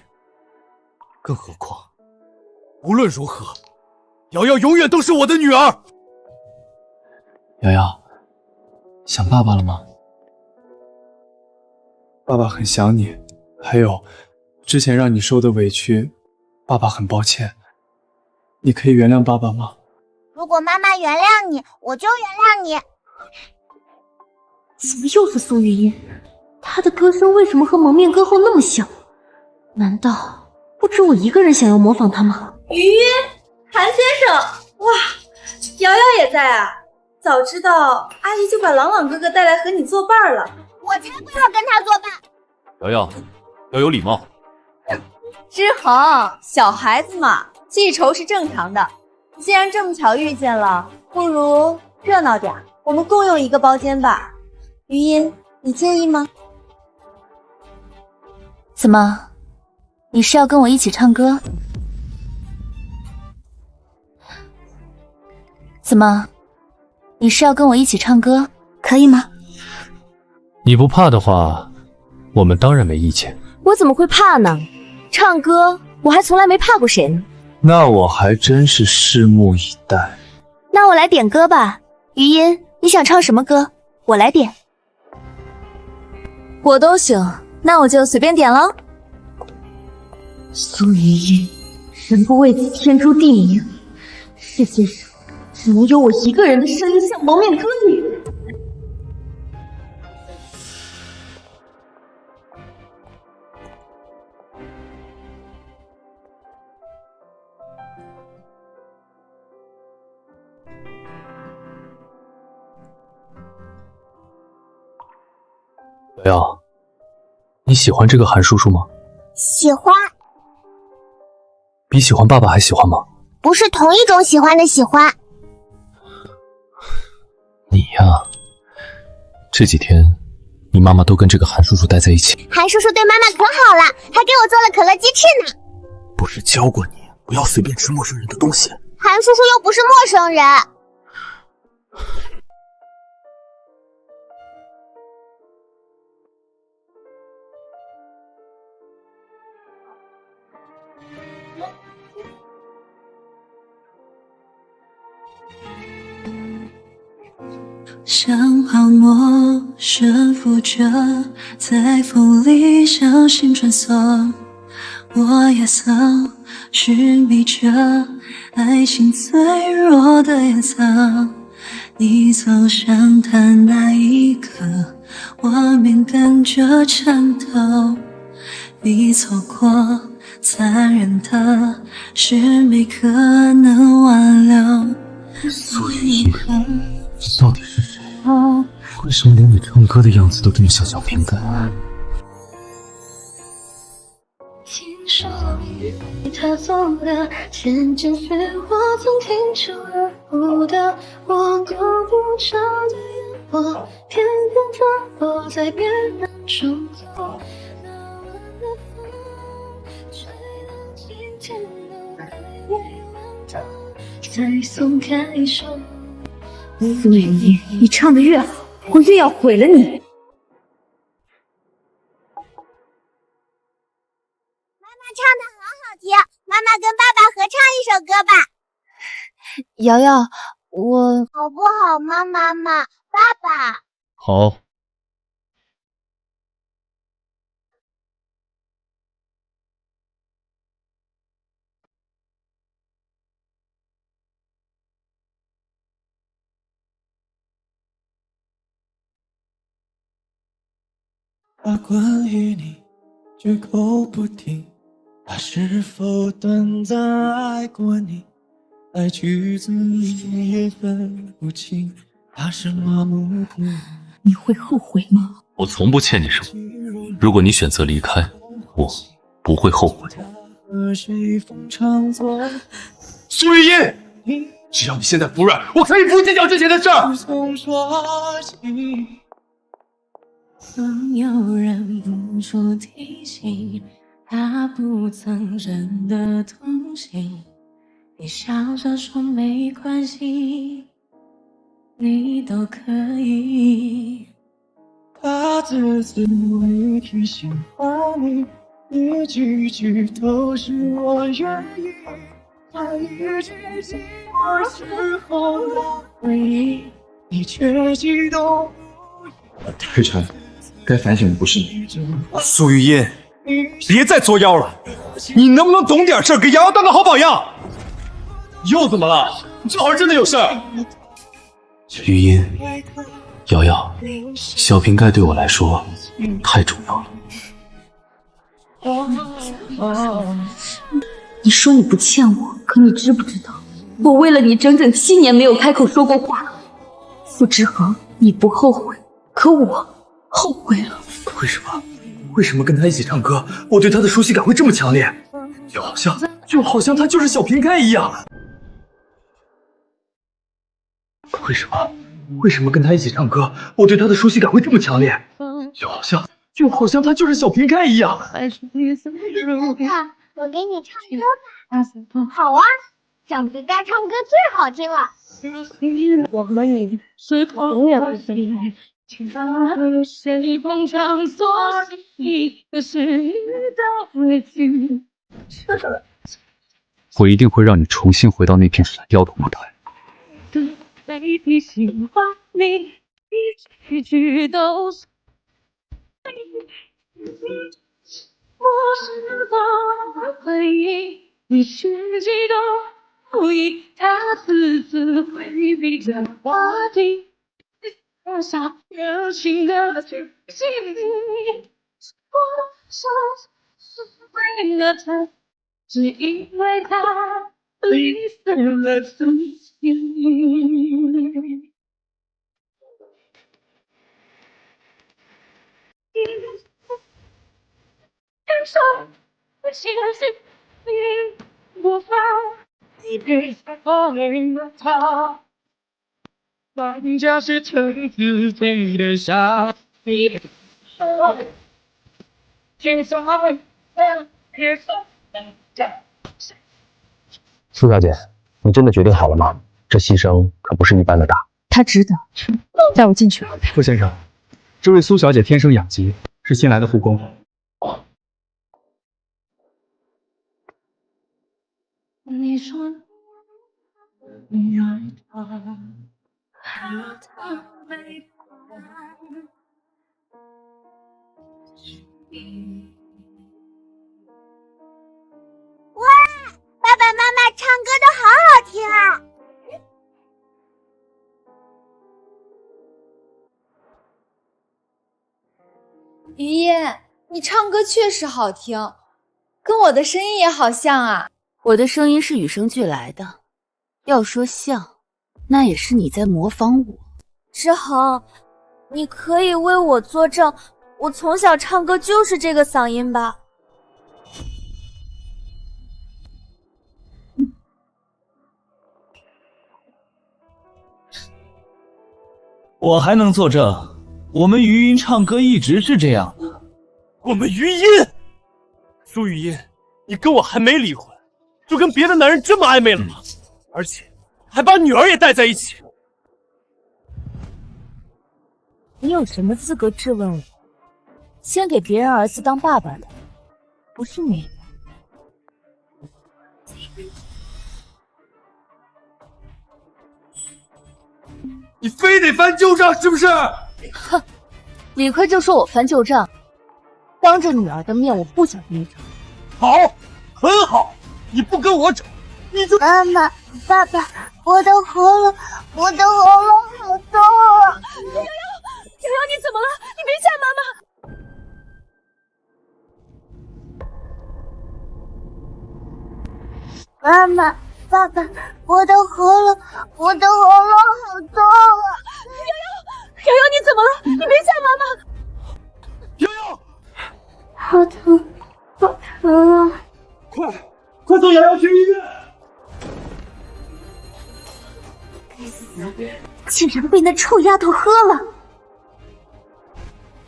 更何况，无论如何，瑶瑶永远都是我的女儿。瑶瑶，想爸爸了吗？爸爸很想你，还有之前让你受的委屈，爸爸很抱歉。你可以原谅爸爸吗？如果妈妈原谅你，我就原谅你。怎么又是苏玉音？她的歌声为什么和蒙面歌后那么像？难道不止我一个人想要模仿她吗？余音，韩先生，哇，瑶瑶也在啊！早知道阿姨就把朗朗哥哥带来和你作伴了。我才不要跟他作伴。瑶瑶，要有礼貌。之恒，小孩子嘛，记仇是正常的。既然这么巧遇见了，不如热闹点，我们共用一个包间吧。余音，你介意吗？怎么，你是要跟我一起唱歌？怎么，你是要跟我一起唱歌？可以吗？你不怕的话，我们当然没意见。我怎么会怕呢？唱歌我还从来没怕过谁呢。那我还真是拭目以待。那我来点歌吧。余音，你想唱什么歌？我来点。我都行，那我就随便点了。苏雨音，人不为己，天诛地灭。世界上只能有我一个人的声音像蒙面歌女。瑶瑶，你喜欢这个韩叔叔吗？喜欢。比喜欢爸爸还喜欢吗？不是同一种喜欢的喜欢。你呀，这几天你妈妈都跟这个韩叔叔待在一起。韩叔叔对妈妈可好了，还给我做了可乐鸡翅呢。不是教过你不要随便吃陌生人的东西？韩叔叔又不是陌生人。像泡沫悬浮着，在风里小心穿梭。我也曾寻觅着爱情最弱的野草。你走向它那一刻，我面跟着颤抖。你错过残忍的是没可能挽留。苏雨音，你到底是谁？为什么连你唱歌的样子都这么像小瓶盖？听说他做的的渐渐学我曾听出而不得，我顾不着的烟火，偏偏撞落在别人中走。那晚的风，吹到今天都还未完头，才松开手。苏雨夜，你唱的越好，我越要毁了你。唱的好好听，妈妈跟爸爸合唱一首歌吧。瑶瑶，我好不好吗？妈妈，爸爸。好。把关于你绝口不提，他是否短暂爱过你？爱句子也分不清，他是麻木不仁。你会后悔吗？我从不欠你什么，如果你选择离开，我不会后悔。苏雨音，只要你现在服软，我可以不计较之前的事儿。总有人不住提醒，他不曾真的同情，你笑着说没关系，你都可以。他字字未提醒话你，一句句都是我愿意。他一句寂寞时候的回忆，你却激动不已。佩晨，该反省的不是你。苏玉音，别再作妖了，你能不能懂点事儿，给瑶瑶当个好榜样？又怎么了？你这好像真的有事儿。余音，瑶瑶，小瓶盖对我来说太重要了。你说你不欠我，可你知不知道，我为了你整整7年没有开口说过话。傅之恒，你不后悔，可我后悔了。为什么？为什么跟他一起唱歌，我对他的熟悉感会这么强烈？就好像他就是小瓶盖一样。为什么？为什么跟他一起唱歌，我对他的熟悉感会这么强烈？就好像他就是小瓶盖一样。看，我给你唱歌吧。好啊，小瓶盖唱歌最好听了。我们是朋友，请和谁逢场作戏，可是遇到委屈。我一定会让你重新回到那片闪耀的舞台。被提醒话你，一句句都是。我是否回忆，你是激动不已，他字字回避着话题，放下热情的剧情，我说是为了他，只因为他离散了从前。感受我情绪你无法一直放任他，放假是曾自卑的傻逼。苏小姐，你真的决定好了吗？这牺牲可不是一般的大。他值得，带我进去。傅先生，这位苏小姐天生养疾，是新来的护工。你说你爱他，可他没办。哇，爸爸妈妈唱歌都好好听啊！于嫣，你唱歌确实好听，跟我的声音也好像啊。我的声音是与生俱来的，要说像，那也是你在模仿我。之恒，你可以为我作证，我从小唱歌就是这个嗓音吧？我还能作证，我们余音唱歌一直是这样的。我们余音，苏雨音，你跟我还没离婚，就跟别的男人这么暧昧了吗？而且还把女儿也带在一起。你有什么资格质问我？先给别人儿子当爸爸的，不是你。你非得翻旧账是不是？哼，理亏就说我翻旧账，当着女儿的面，我不想跟你吵。好，很好，你不跟我吵，你就……妈妈、爸爸，我的喉咙好痛啊！瑶瑶，你怎么了？你别吓妈妈！妈妈、爸爸，我的喉咙好痛啊！瑶瑶，你怎么了？你别吓妈妈！瑶瑶，好疼，好疼啊！快送瑶瑶去医院！该死，竟然被那臭丫头喝了！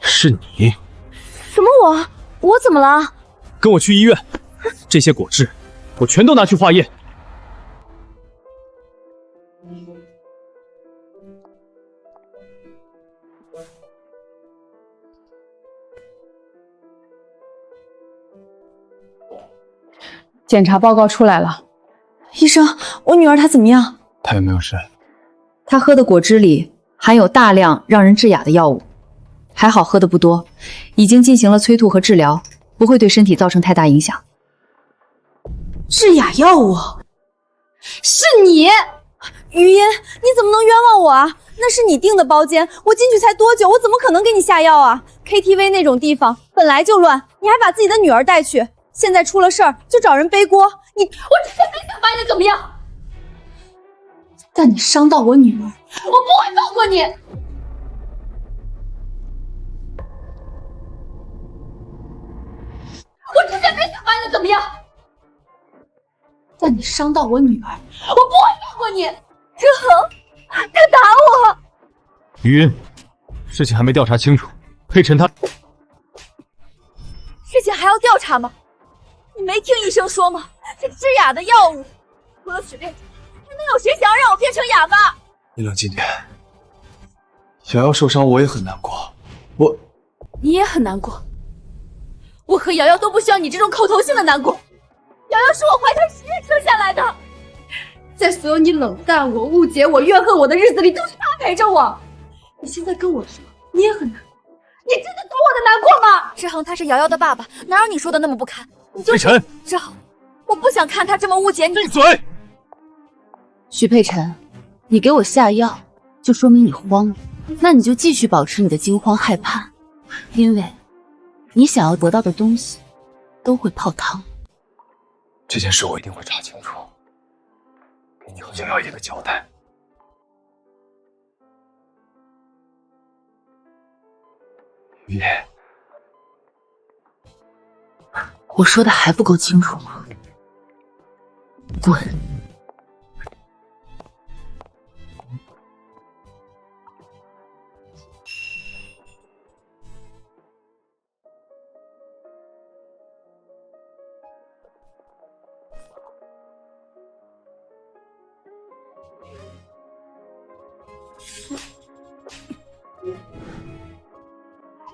是你？什么我怎么了？跟我去医院，这些果汁我全都拿去化验。检查报告出来了，医生，我女儿她怎么样？她有没有事？她喝的果汁里含有大量让人致哑的药物，还好喝的不多，已经进行了催吐和治疗，不会对身体造成太大影响。致哑药物？是你，余音，你怎么能冤枉我啊？那是你订的包间，我进去才多久，我怎么可能给你下药啊 ？KTV 那种地方本来就乱，你还把自己的女儿带去。现在出了事儿就找人背锅，我之前没想把你怎么样，但你伤到我女儿，我不会放过你。我之前没想把你怎么样，但你伤到我女儿，我不会放过你。志恒，他打我。余音，事情还没调查清楚，佩晨他……事情还要调查吗？你没听医生说吗？这致哑的药物，除了许佩晨，还能有谁想要让我变成哑巴？你冷静点。瑶瑶受伤，我也很难过。你也很难过。我和瑶瑶都不需要你这种口头性的难过。瑶瑶是我怀胎10月生下来的，在所有你冷淡我、误解我、怨恨我的日子里，都是她陪着我。你现在跟我说，你也很难过，你真的懂我的难过吗？志恒他是瑶瑶的爸爸，哪有你说的那么不堪？佩晨，志恒，我不想看他这么误解你。闭嘴！许佩晨，你给我下药，就说明你慌了。那你就继续保持你的惊慌害怕，因为你想要得到的东西都会泡汤。这件事我一定会查清楚，给你和瑶瑶一个交代。雨夜，我说的还不够清楚吗？滚！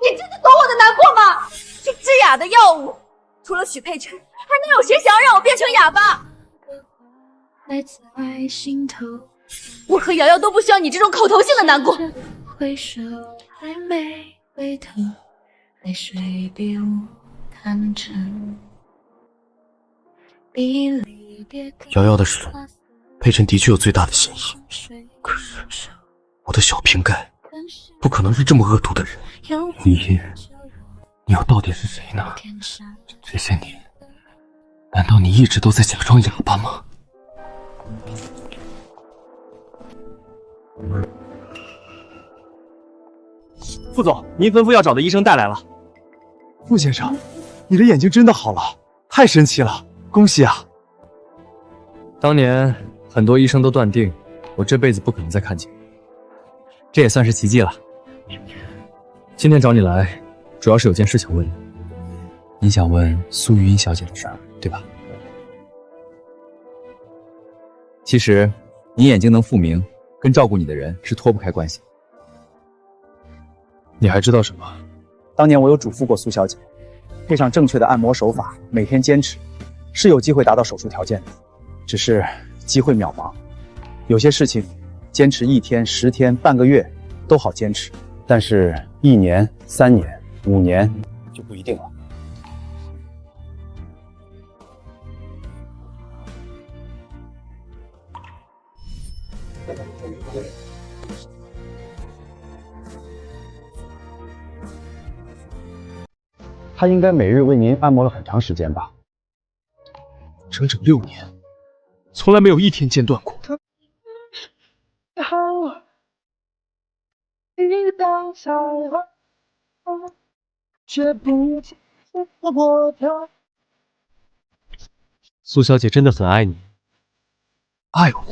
你真的懂我的难过吗？这致哑的药物，除了许佩晨，还能有谁想要让我变成哑巴？我和瑶瑶都不需要你这种口头性的难过。回首还没回头，泪水比我坦诚。瑶瑶的事，佩晨的确有最大的嫌疑，可是我的小瓶盖不可能是这么恶毒的人。雨音，你又到底是谁呢？这些年，难道你一直都在假装哑巴吗？副总，您吩咐要找的医生带来了。傅先生，你的眼睛真的好了，太神奇了，恭喜啊！当年很多医生都断定我这辈子不可能再看见。这也算是奇迹了。今天找你来，主要是有件事想问你。你想问苏玉英小姐的事儿，对吧？其实，你眼睛能复明，跟照顾你的人是脱不开关系。你还知道什么？当年我有嘱咐过苏小姐，配上正确的按摩手法，每天坚持，是有机会达到手术条件的。只是机会渺茫，有些事情坚持1天、10天、半个月都好坚持，但是1年、3年、5年就不一定了。他应该每日为您按摩了很长时间吧？整整6年，从来没有1天间断过。苏小姐真的很爱你，爱我？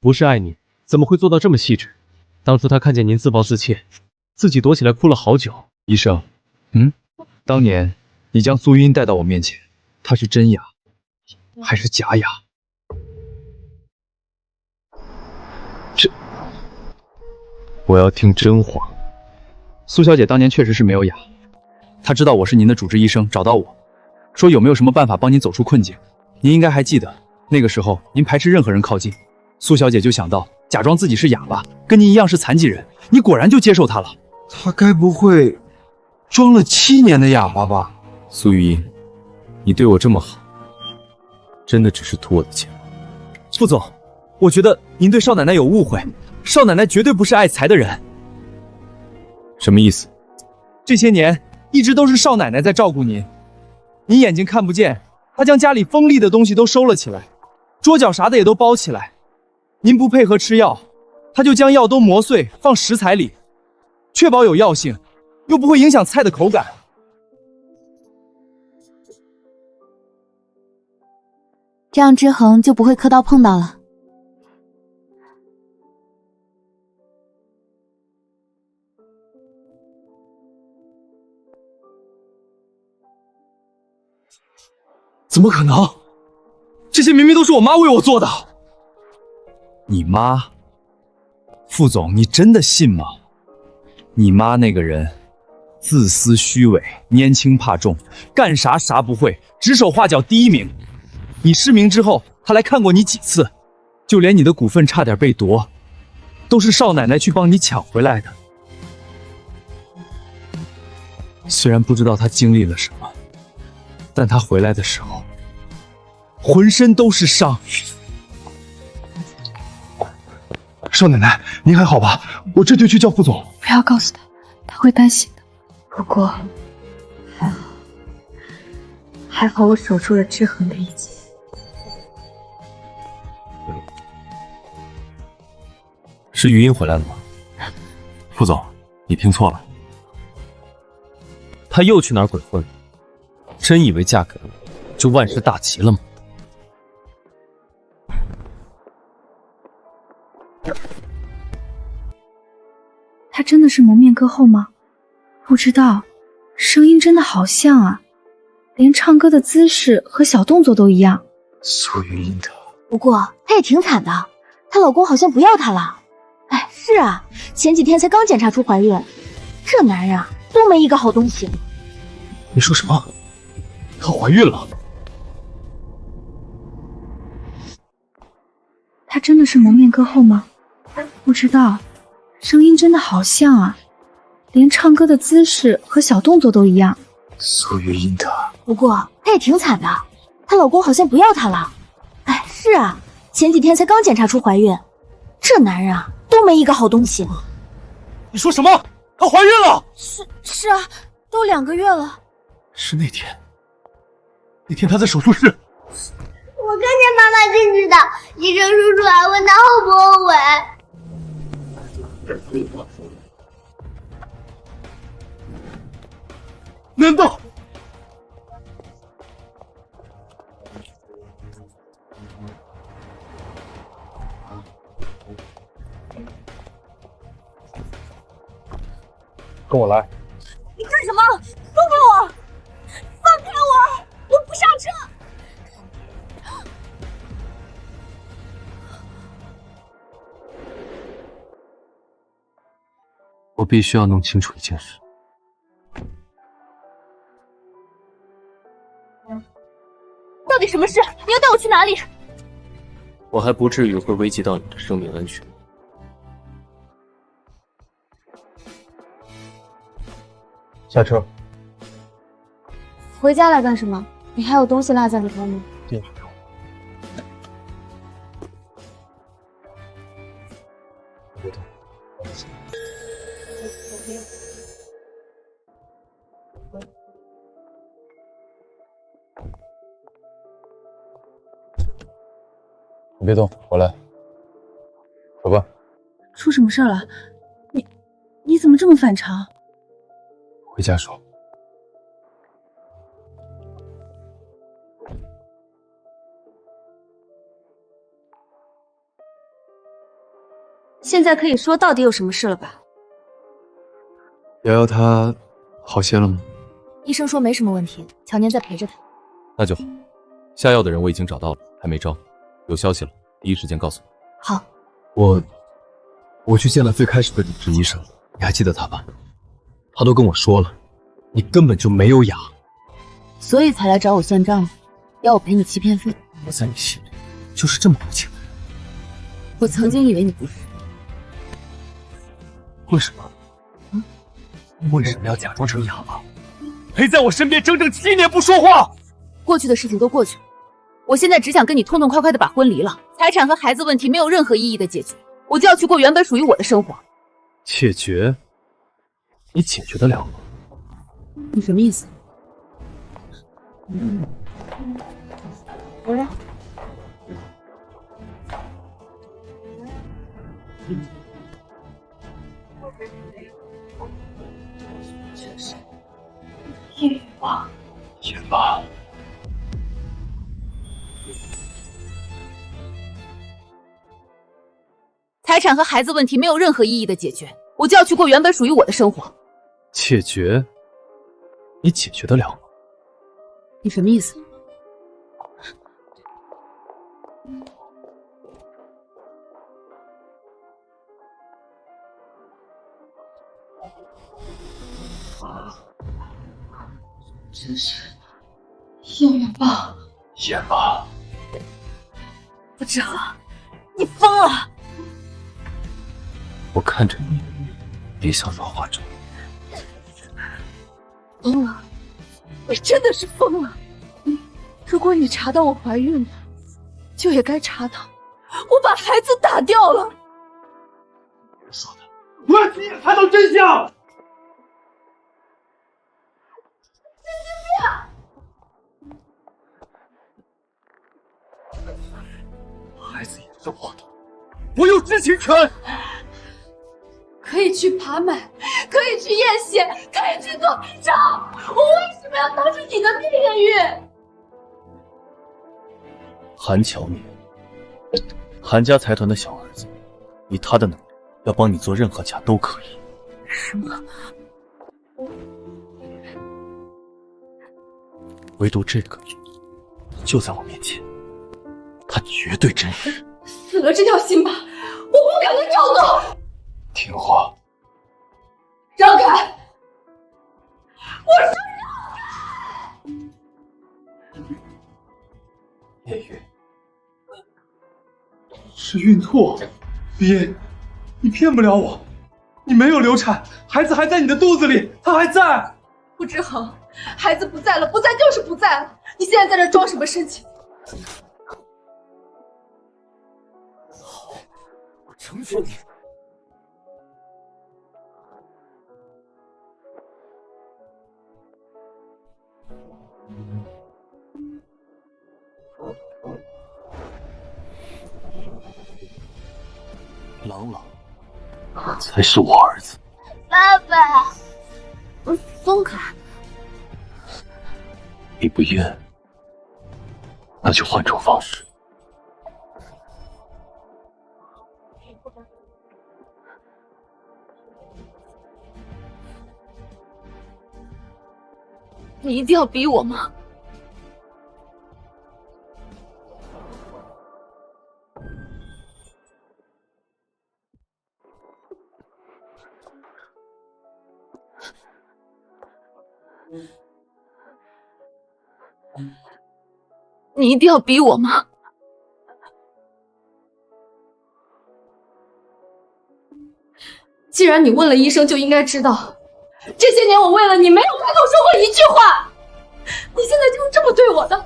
不是爱你，怎么会做到这么细致？当初她看见您自暴自弃，自己躲起来哭了好久。医生，当年你将苏音带到我面前，她是真哑还是假哑？我要听真话。苏小姐当年确实是没有哑，她知道我是您的主治医生，找到我说有没有什么办法帮您走出困境。您应该还记得，那个时候您排斥任何人靠近，苏小姐就想到假装自己是哑巴，跟您一样是残疾人，你果然就接受她了。她该不会装了7年的哑巴吧？苏玉英，你对我这么好，真的只是图我的钱吗？副总，我觉得您对少奶奶有误会，少奶奶绝对不是爱财的人。什么意思？这些年一直都是少奶奶在照顾您，您眼睛看不见，她将家里锋利的东西都收了起来，桌角啥的也都包起来。您不配合吃药，她就将药都磨碎放食材里，确保有药性，又不会影响菜的口感。这样之恒就不会磕到碰到了。怎么可能？这些明明都是我妈为我做的。你妈？副总，你真的信吗？你妈那个人，自私虚伪，拈轻怕重，干啥啥不会，指手画脚第1名。你失明之后，她来看过你几次，就连你的股份差点被夺，都是少奶奶去帮你抢回来的。虽然不知道她经历了什么，但她回来的时候，浑身都是伤。少奶奶，您还好吧？我这就去叫副总。不要告诉他，他会担心的。不过还好我守住了志恒的一切。是余音回来了吗？副总，你听错了。他又去哪儿鬼混？真以为嫁给了我就万事大吉了吗？他真的是蒙面歌后吗？不知道，声音真的好像啊，连唱歌的姿势和小动作都一样。苏玉英的。不过她也挺惨的，她老公好像不要她了。哎，是啊，前几天才刚检查出怀孕，这男人啊，都没一个好东西。你说什么？她怀孕了？她真的是蒙面歌后吗？不知道，声音真的好像啊，连唱歌的姿势和小动作都一样。苏玉英的。不过她也挺惨的，她老公好像不要她了。哎，是啊，前几天才刚检查出怀孕，这男人啊，都没一个好东西。你说什么？她怀孕了？是啊，都2个月了。是那天她在手术室。我看见妈妈进去的，医生叔叔还问她后不后悔。难道？跟我来。你干什么？放开我！放开我！我不上车！我必须要弄清楚一件事。到底什么事？你要带我去哪里？我还不至于会危及到你的生命安全。下车。回家来干什么？你还有东西落在里头吗？进去。别动。你别动，我来。走吧。出什么事了？你怎么这么反常？回家说。现在可以说到底有什么事了吧？瑶瑶她好些了吗？医生说没什么问题，乔年在陪着她。那就好。下药的人我已经找到了，还没招，有消息了第一时间告诉你。好。我去见了最开始的主治医生，你还记得他吧？他都跟我说了，你根本就没有哑，所以才来找我算账，要我赔你欺骗费。我在你心里就是这么无情的人。我曾经以为你不是。为什么？为什么要假装成哑巴，陪在我身边整整7年不说话？过去的事情都过去了，我现在只想跟你痛痛快快的把婚离了，财产和孩子问题没有任何意义的解决，我就要去过原本属于我的生活。解决？你解决得了吗？你什么意思？回来。演吧，演吧。财产和孩子问题没有任何意义的解决，我就要去过原本属于我的生活。解决？你解决得了吗？你什么意思？真是演吧，演吧。不志恒，你疯了！我看着你，别像软化症。疯了！你真的是疯了！如果你查到我怀孕了，就也该查到我把孩子打掉了。别说的，我要亲眼看到真相！孩子也是我的，我有知情权。可以去爬买，可以去验血，可以去做 B 超，我为什么要当着你的命运？韩乔年，韩家财团的小儿子，以他的能力，要帮你做任何假都可以。什么？唯独这个，就在我面前，他绝对真实。死了这条心吧，我不可能照做。听话。让开！我说让开！叶雨，是孕吐，爹，你骗不了我，你没有流产，孩子还在你的肚子里，他还在。不知衡，孩子不在了，不在就是不在了，你现在在这装什么深情？好，我成全你。朗朗才是我儿子。爸爸，松开！你不愿，那就换种方式。你一定要逼我吗？你一定要逼我吗？既然你问了医生，就应该知道，这些年我为了你没有开口说过一句话，你现在就是这么对我的。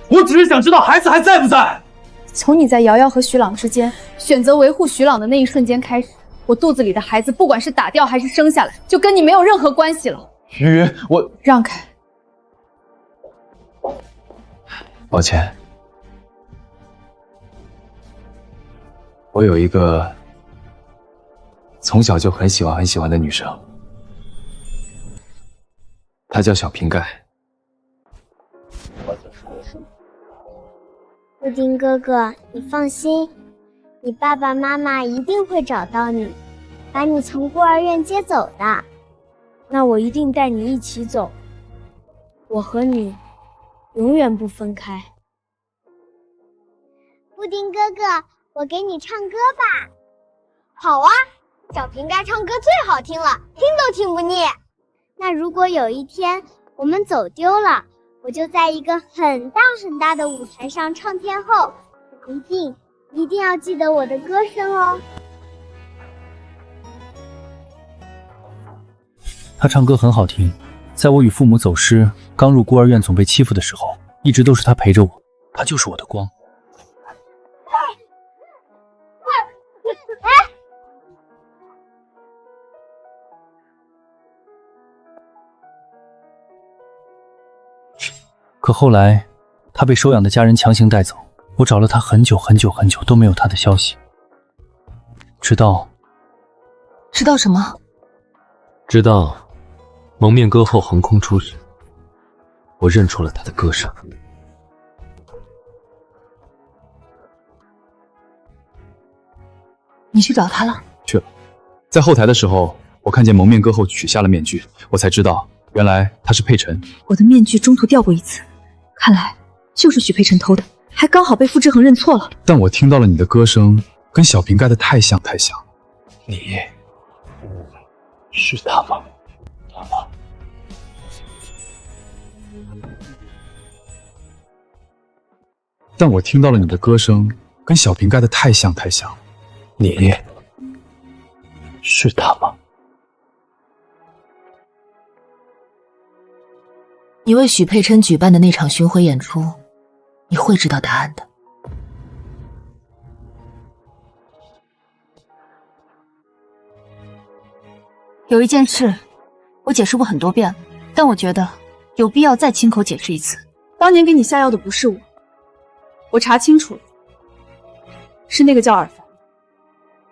我只是想知道孩子还在不在。从你在瑶瑶和徐朗之间选择维护徐朗的那一瞬间开始，我肚子里的孩子不管是打掉还是生下来，就跟你没有任何关系了。云云，我让开。抱歉，我有一个从小就很喜欢的女生，她叫小瓶盖。布丁哥哥，你放心，你爸爸妈妈一定会找到你，把你从孤儿院接走的。那我一定带你一起走，我和你永远不分开。布丁哥哥，我给你唱歌吧。好啊，小瓶盖唱歌最好听了，听都听不腻。那如果有一天我们走丢了，我就在一个很大很大的舞台上唱天后，一定要记得我的歌声哦。他唱歌很好听，在我与父母走失、刚入孤儿院总被欺负的时候，一直都是他陪着我，他就是我的光。可后来，他被收养的家人强行带走，我找了他很久很久很久都没有他的消息，直到什么？直到蒙面歌后横空出世，我认出了他的歌声。你去找他了？去了，在后台的时候，我看见蒙面歌后取下了面具，我才知道原来他是佩晨。我的面具中途掉过一次，看来就是许佩晨偷的，还刚好被傅志恒认错了。但我听到了你的歌声，跟小瓶盖的太像。你是他吗？但我听到了你的歌声，跟小瓶盖的太像。你是他吗？你为许佩琛举办的那场巡回演出，你会知道答案的。有一件事，我解释过很多遍了，但我觉得有必要再亲口解释一次。当年给你下药的不是我，我查清楚了，是那个叫尔凡。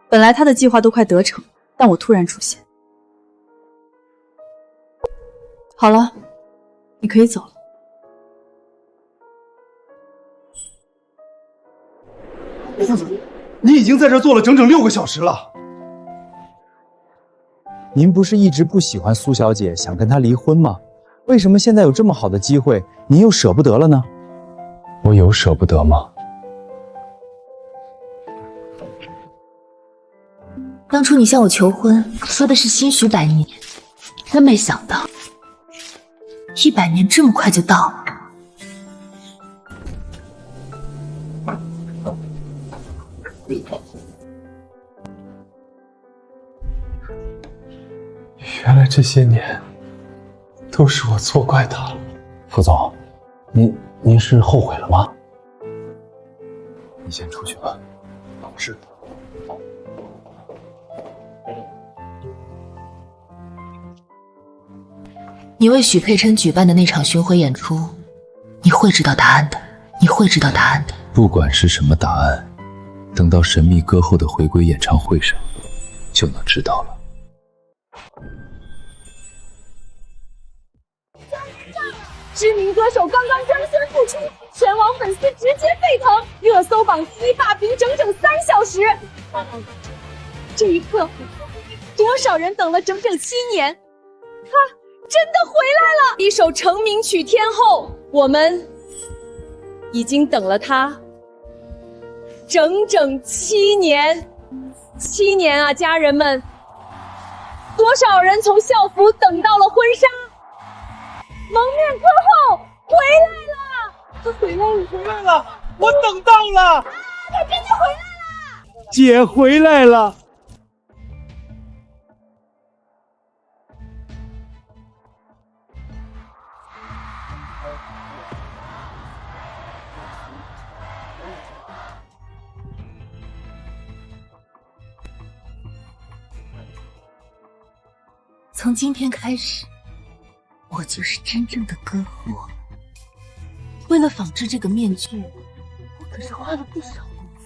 本来他的计划都快得逞，但我突然出现。好了，你可以走了。副总，你已经在这坐了整整6个小时了。您不是一直不喜欢苏小姐，想跟她离婚吗？为什么现在有这么好的机会，您又舍不得了呢？我有舍不得吗？当初你向我求婚，说的是兴许100年，真没想到100年这么快就到了。原来这些年都是我错怪他了。副总，您是后悔了吗？你先出去吧。是。你为许佩琛举办的那场巡回演出，你会知道答案的。不管是什么答案，等到神秘歌后的回归演唱会上，就能知道了。知名歌手刚刚官宣复出，全网粉丝直接沸腾，热搜榜第1霸屏整整3小时。这一刻，多少人等了整整7年。他真的回来了！一首成名曲天后，我们已经等了她整整7年，7年啊，家人们，多少人从校服等到了婚纱，蒙面歌后回来了，她回来了，回来了，我等到了，她真的回来了，姐回来了。从今天开始，我就是真正的歌后。为了仿制这个面具，我可是花了不少功夫。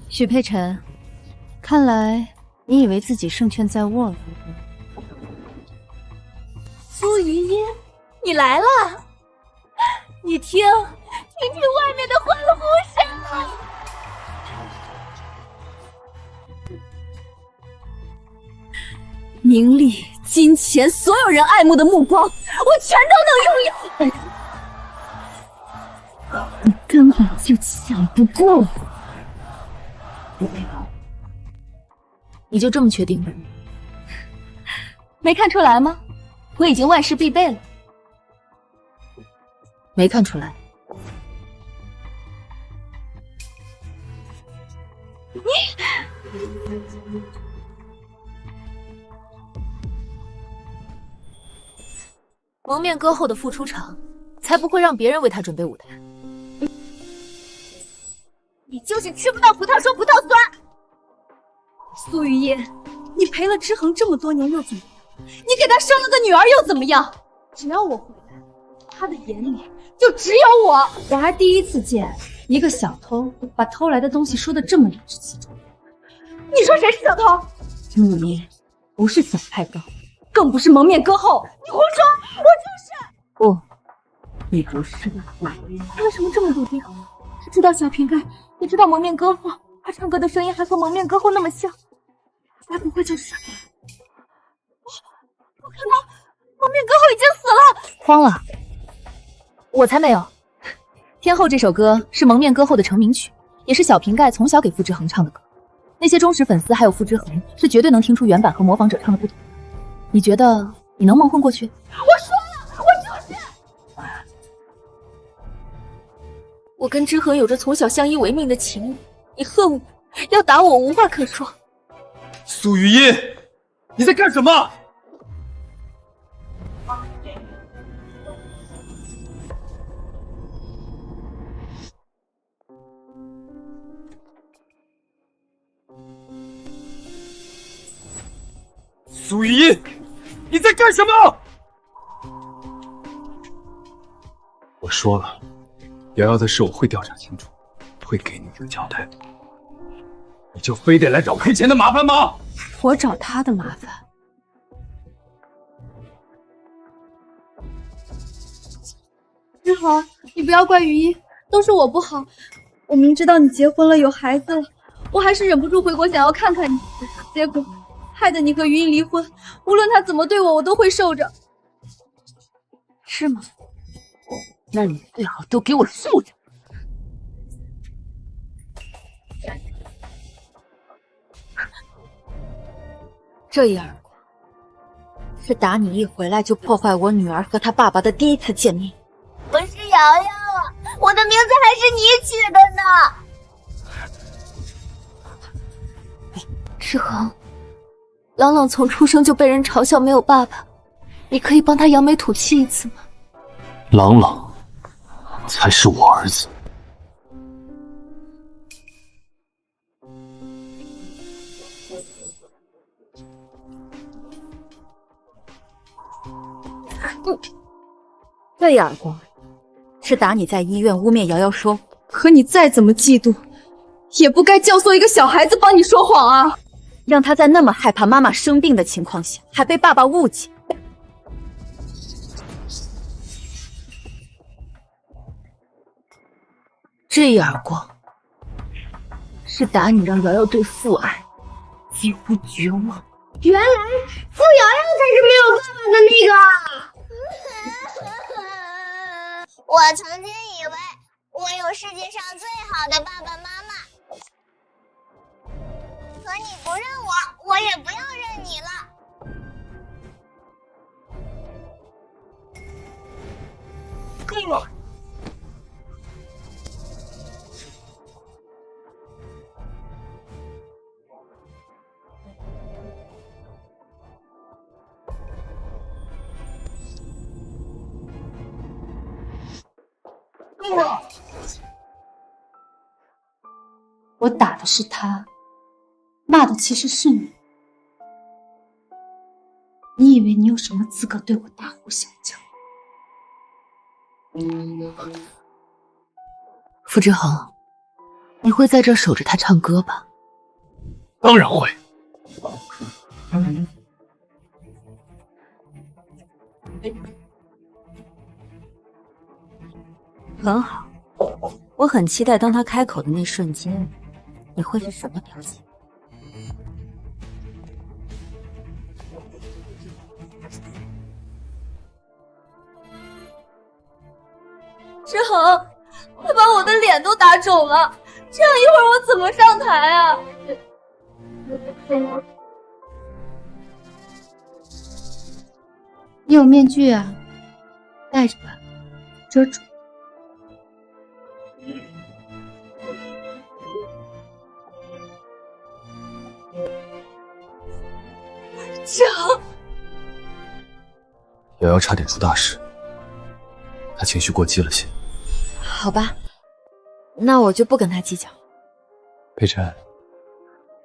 许佩晨，看来你以为自己胜券在握了。苏雨嫣，你来了！你听听外面的欢呼声。名利、金钱，所有人爱慕的目光，我全都能拥有。你根本就抢不过我。你就这么确定吗？没看出来吗？我已经万事必备了。没看出来。蒙面歌后的复出场，才不会让别人为他准备舞台。你就是吃不到葡萄说葡萄酸。苏雨嫣，你陪了之恒这么多年又怎么样？你给他生了个女儿又怎么样？只要我回来，他的眼里就只有我。我还第一次见一个小偷把偷来的东西说的这么理直气壮。你说谁是小偷？你不是小太高，更不是蒙面歌后。你胡说，我就是。不，你不是。为什么这么笃定？他知道小瓶盖，也知道蒙面歌后，他唱歌的声音还和蒙面歌后那么像，该不会就是……我看到蒙面歌后已经死了。慌了？我才没有。天后这首歌是蒙面歌后的成名曲，也是小瓶盖从小给傅之恒唱的歌。那些忠实粉丝还有傅之恒是绝对能听出原版和模仿者唱的不同。你觉得你能蒙混过去？我说了，我就是。我跟之恒有着从小相依为命的情谊，你恨我，要打我，无话可说。苏雨嫣，你在干什么？苏雨嫣，你在干什么？我说了，瑶瑶的事我会调查清楚，会给你一个交代。你就非得来找赔钱的麻烦吗？我找他的麻烦。之恒，你不要怪雨嫣，都是我不好。我明知道你结婚了，有孩子了，我还是忍不住回国想要看看你，结果害得你和于嫣离婚。无论他怎么对我，我都会受着。是吗？那你最好都给我受着。这一耳光，是打你一回来就破坏我女儿和她爸爸的第一次见面。我是瑶瑶啊，我的名字还是你取的呢。之恒，朗朗从出生就被人嘲笑没有爸爸，你可以帮他扬眉吐气一次吗？朗朗才是我儿子。这一耳光，是打你在医院污蔑瑶瑶说，可你再怎么嫉妒，也不该教唆一个小孩子帮你说谎啊！让他在那么害怕妈妈生病的情况下，还被爸爸误解。这一耳光是打你让瑶瑶对父爱几乎绝望。原来傅瑶瑶才是没有爸爸的那个。我曾经以为我有世界上最好的爸爸妈妈，可你不认我，我也不要认你了。够了！够了！我打的是他，骂的其实是你。你以为你有什么资格对我大呼小叫？傅之恒，你会在这儿守着他唱歌吧？当然会。很好，我很期待当他开口的那瞬间，你会是什么表情？志恒，他把我的脸都打肿了，这样一会儿我怎么上台啊？你有面具啊，戴着吧，遮住。志恒，瑶瑶差点出大事，她情绪过激了些。好吧，那我就不跟他计较。佩晨，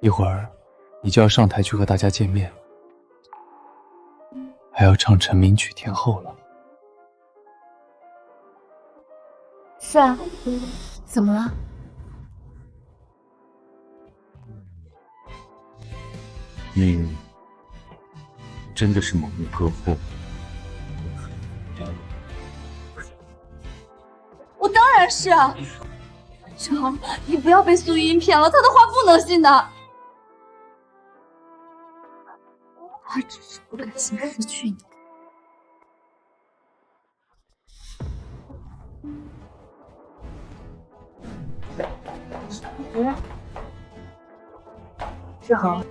一会儿你就要上台去和大家见面，还要唱成名曲天后了。是啊，怎么了？你真的是蒙面歌后？我当然是啊。志恒，你不要被苏玉英骗了，她的话不能信的。他只是不甘心失去你。志恒，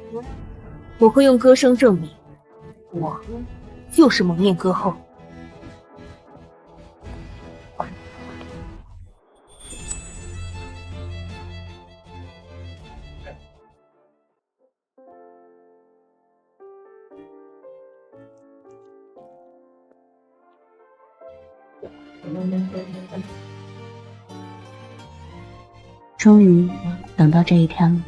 我会用歌声证明，我就是蒙面歌后。终于等到这一天了。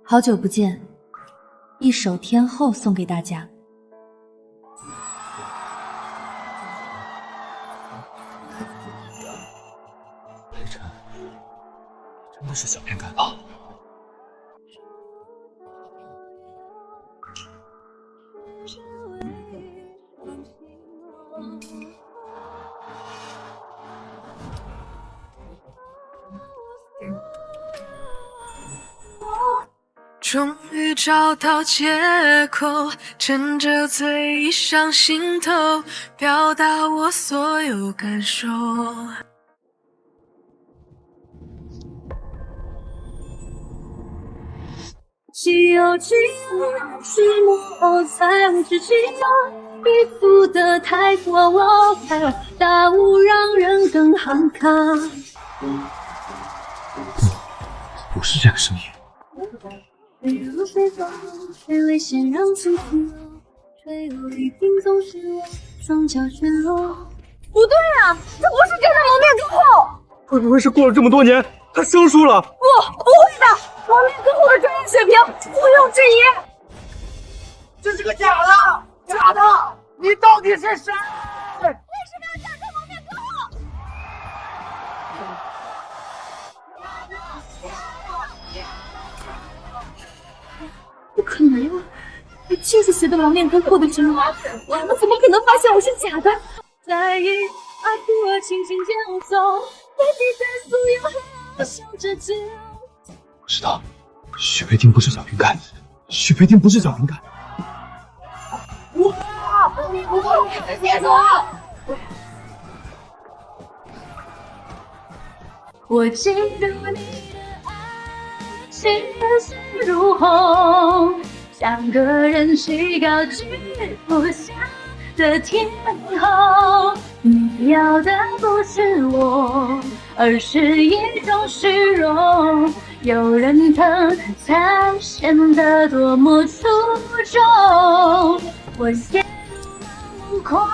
好久不见，一首《天后》送给大家。是小偏干吧？终于找到借口，趁着最伤心头，表达我所有感受。只有寂寞才无知己有，一速的太过我大雾让人更喊卡。不是这个声音。坠入水中，水位先让情绪流，坠入雨冰总是我双脚全裸。不对啊，这不是真的蒙面歌后。会不会是过了这么多年，他生疏了？不会的，蒙面歌后的专业水平毋庸置疑。这是个假的，假的！你到底是谁？为什么要假装蒙面歌后？不可能啊！我就是学的蒙面歌后的声音，他们怎么可能发现我是假的？在意爱不我轻轻捡走，在记在所有和笑着酒。不知道，许培丁不是小瓶盖，许培丁不是小瓶盖。别走！我记住你的爱情热血如虹，像个人气高居不下的天后。你要的不是我，而是一种虚荣。有人疼才显得多么出众。我陷入盲狂，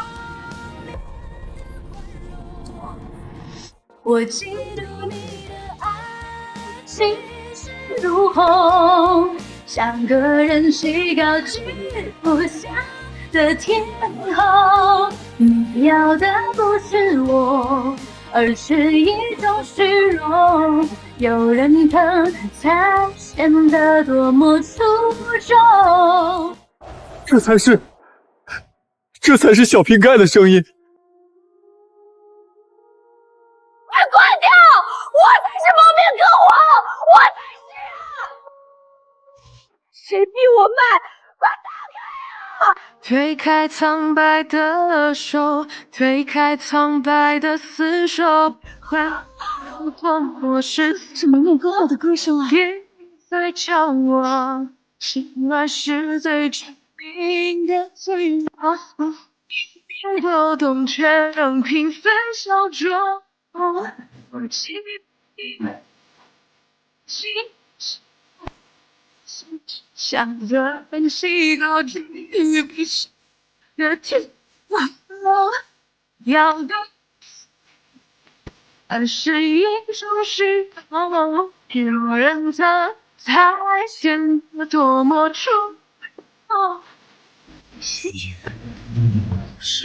我嫉妒你的爱情如虹，像个人气高居不下的天后。你要的不是我，而是一种虚荣。有人疼才显得多么出众。这才是小瓶盖的声音。快关掉！我才是蒙面歌王，我才是啊！谁逼我卖？快打开啊！推开苍白的手，推开苍白的厮守，换不同模式。是蒙面歌后的歌声啊！别再叫我，心软是最致命的脆弱，别波动却仍平分小众。我轻轻像个人气高居不下的天后，要的而是一种虚荣。有人疼才显得多么出众。是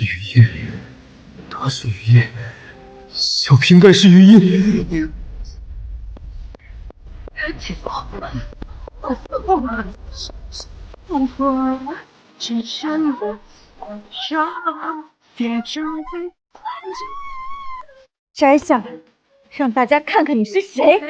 雨夜，他是雨夜，小瓶盖是雨夜。只真的伤，别只会摘下来，让大家看看你是谁。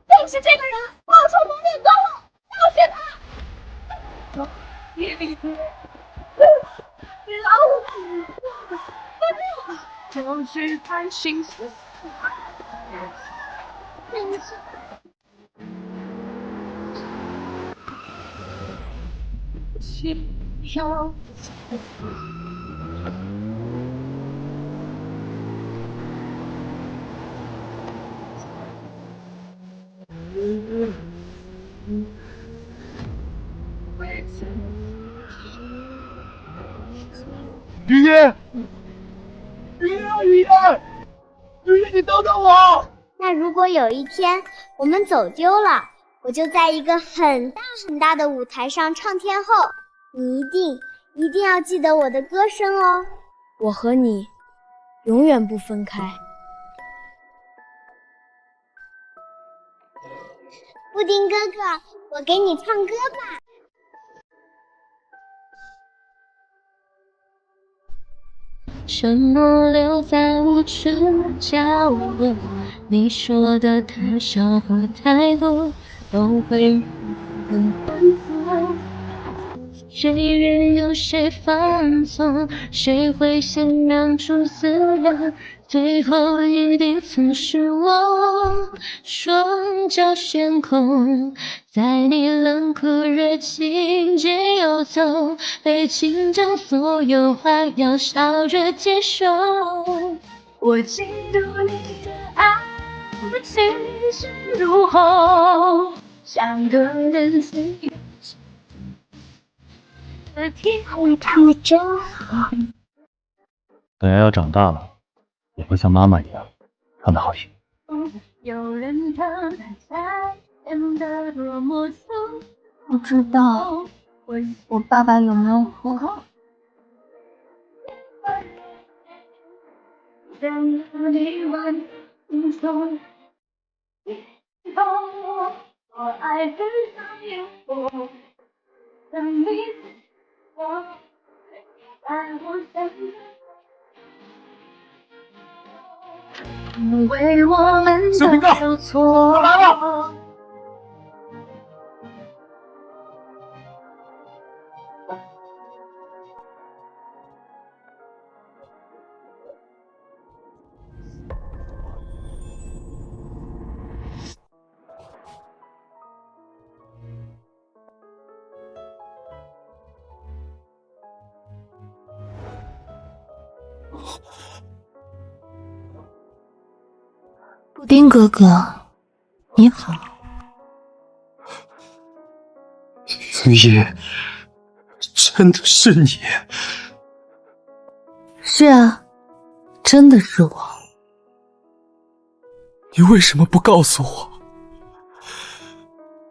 就是这个人，号称蒙面歌后，就是他！都去看心思。要雨夜，雨夜，雨夜！雨夜，你等等我。那如果有一天我们走丢了，我就在一个很大很大的舞台上唱天后，你一定要记得我的歌声哦。我和你永远不分开。布丁哥哥，我给你唱歌吧。沉默留在无知的角落，你说的太少和太多，都会让人难过。谁愿有谁放纵，谁会先让出自由，最后一定曾是我。双脚悬空，在你冷酷热情间游走，被倾将所有话要笑着接受。我嫉妒你的爱情是如虹，像个人自由的天空途中。等瑶瑶长大了，也会像妈妈一样唱得好听。有人唱才显得多么粗。不知道我爸爸有没有和好。等到你晚风我爱很少烟火，等你我在我身因为我们都有错。布丁哥哥，你好。雨夜，真的是你？是啊，真的是我。你为什么不告诉我？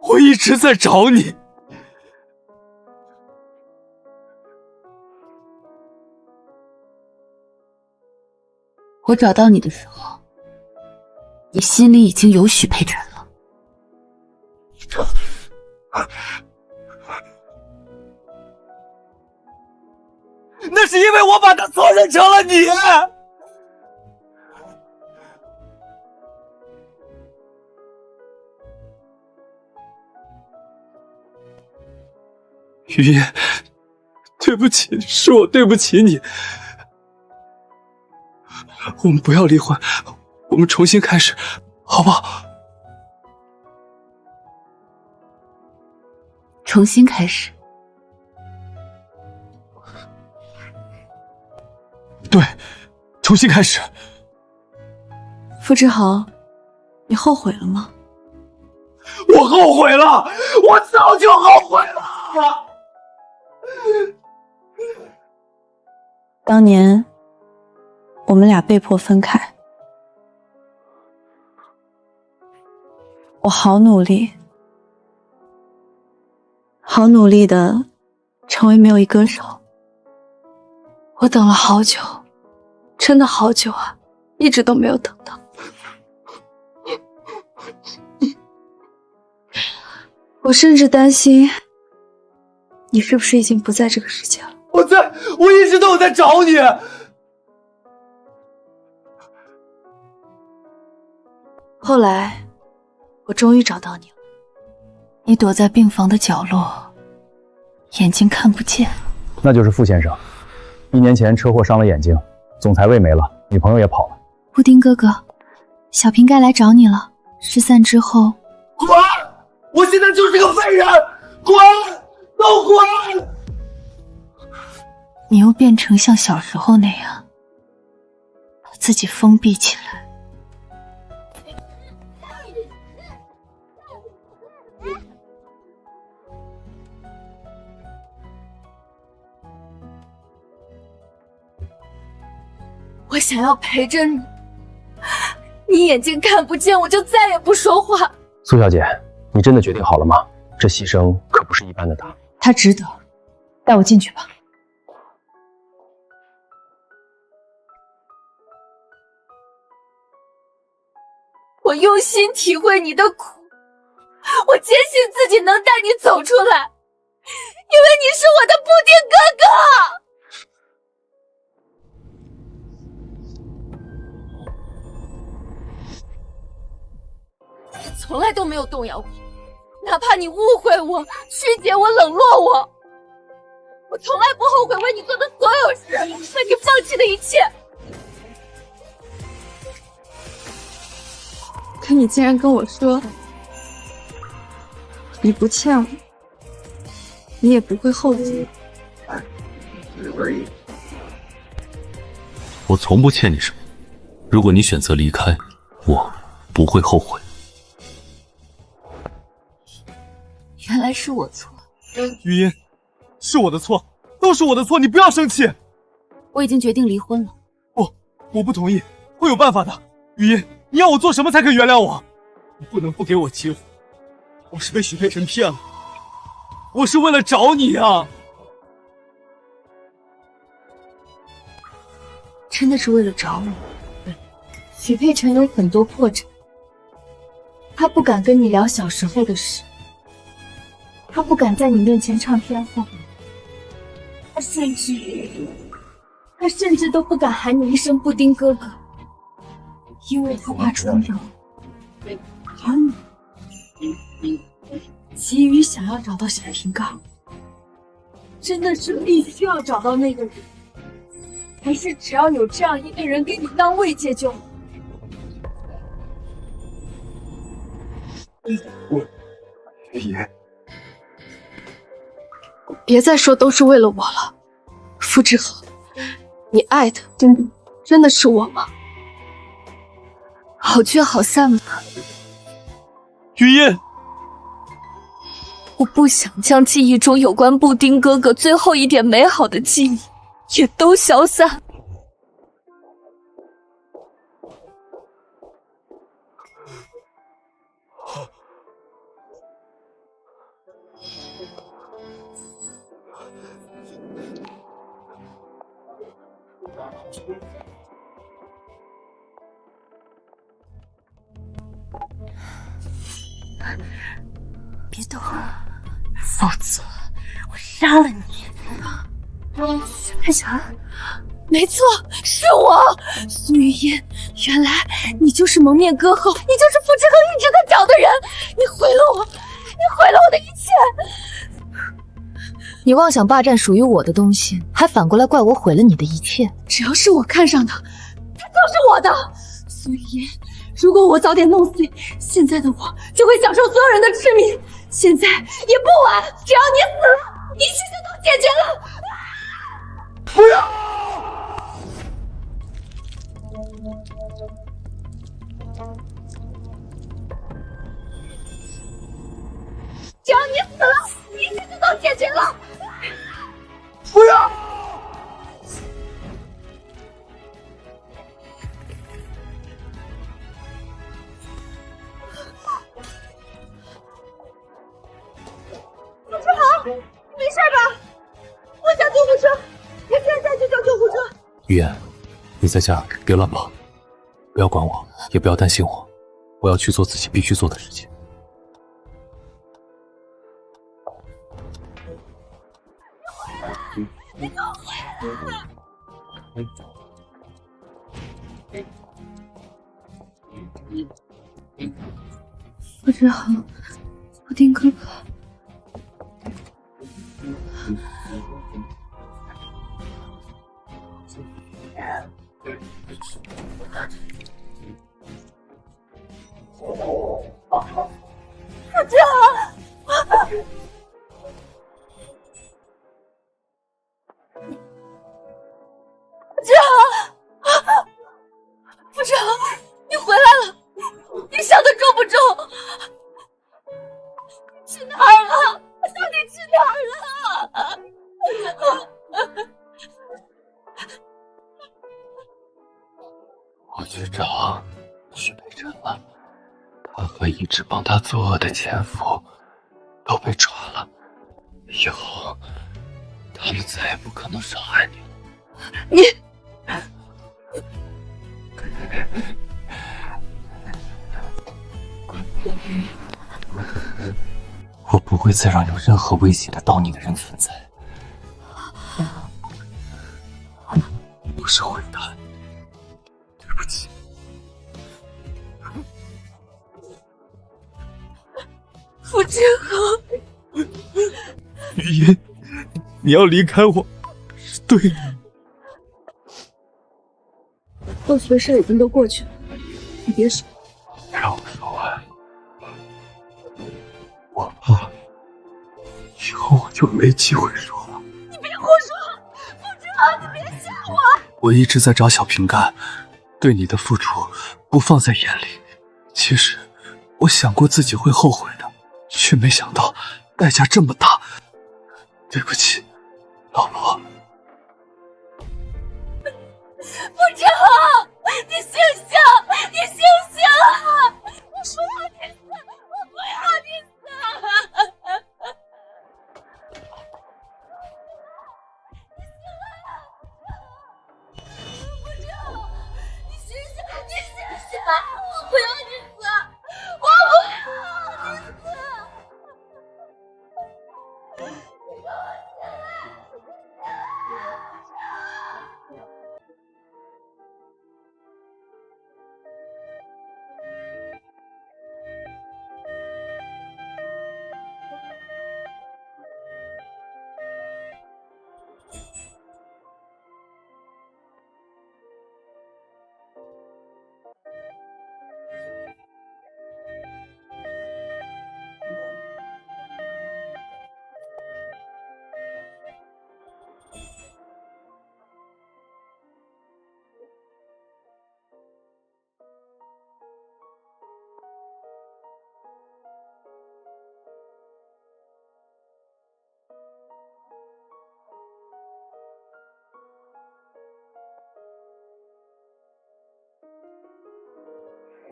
我一直在找你。我找到你的时候，你心里已经有许佩辰了。那是因为我把他错认成了你。雨夜，对不起，是我对不起你。我们不要离婚，我们重新开始，好不好？重新开始。对，重新开始。傅志豪，你后悔了吗？我后悔了，我早就后悔了。当年我们俩被迫分开，我好努力，好努力的成为没有一歌手。我等了好久，真的好久啊，一直都没有等到。我甚至担心你是不是已经不在这个世界了。我一直都有在找你。后来我终于找到你了，你躲在病房的角落，眼睛看不见。那就是傅先生，1年前车祸伤了眼睛，总裁位没了，女朋友也跑了。布丁哥哥，小瓶盖来找你了。失散之后，滚！我现在就是个废人，滚！都滚！你又变成像小时候那样，把自己封闭起来。我想要陪着你，你眼睛看不见，我就再也不说话。苏小姐，你真的决定好了吗？这牺牲可不是一般的大。他值得，带我进去吧。我用心体会你的苦，我坚信自己能带你走出来，因为你是我的布丁哥哥。你从来都没有动摇过，哪怕你误会我、曲解我、冷落我，我从来不后悔为你做的所有事，为你放弃的一切。可你竟然跟我说，你不欠我，你也不会后悔。我从不欠你什么。如果你选择离开，我不会后悔。原来是我错。余音，是我的错，都是我的错，你不要生气。我已经决定离婚了。不，我不同意，会有办法的。余音，你要我做什么才可以原谅我？你不能不给我机会。我是被许佩辰骗了，我是为了找你啊。真的是为了找我。许佩辰有很多破绽，他不敢跟你聊小时候的事，他不敢在你面前唱天话，他甚至都不敢喊你一声布丁哥哥，因为他怕传染。而你急于想要找到小瓶盖，真的是必须要找到那个人，还是只要有这样一个人给你当慰藉就好？别别再说都是为了我了，傅志恒，你爱的真的是我吗？好聚好散吧。余音，我不想将记忆中有关布丁哥哥最后一点美好的记忆也都消散。别动，否则我杀了你！许佩辰，没错，是我，苏雨嫣，原来你就是蒙面歌后，你就是傅志恒一直在找的人，你毁了我，你毁了我的一切！你妄想霸占属于我的东西，还反过来怪我毁了你的一切。只要是我看上的，它就是我的。苏雨嫣，如果我早点弄死你，现在的我就会享受所有人的痴迷。现在也不晚，只要你死了，一切就都解决了。不要！只要你死了，一切就都解决了。不要！志恒，你没事吧？我叫救护车，你现在就叫救护车。雨嫣，你在家别乱跑，不要管我，也不要担心我，我要去做自己必须做的事情。你给我回来！傅志恒，布丁哥哥。傅志恒，傅志恒，你回来了！你想的重不重？你去哪儿了？到底去哪儿了？我去找许北辰了，他和一直帮他作恶的前夫都被抓了，以后他们再也不可能伤害你了。你，我不会再让有任何威胁得到你的人存在。我是混蛋，对不起。傅志恒，于音，你要离开我是对的。过去的事已经都过去了，你别说。让我说完。我怕以后我就没机会说了。你别胡说，傅志恒，你别吓我！我一直在找小瓶盖，对你的付出不放在眼里。其实我想过自己会后悔的，却没想到代价这么大。对不起，老婆。傅志恒，你醒醒，你醒醒！我说要你死，我不要你死！傅志恒，你醒醒，你醒醒！我不要你死，我不要你死！你给我起来！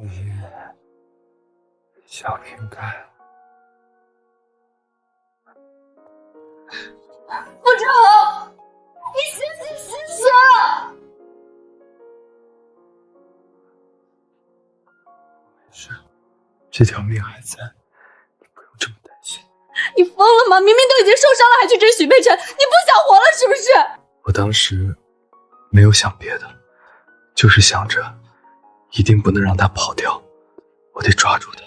于音，小瓶盖。傅志恒，你醒醒醒醒！没事，这条命还在，你不用这么担心。你疯了吗？明明都已经受伤了，还去追许佩辰，你不想活了是不是？我当时没有想别的，就是想着一定不能让他跑掉，我得抓住他，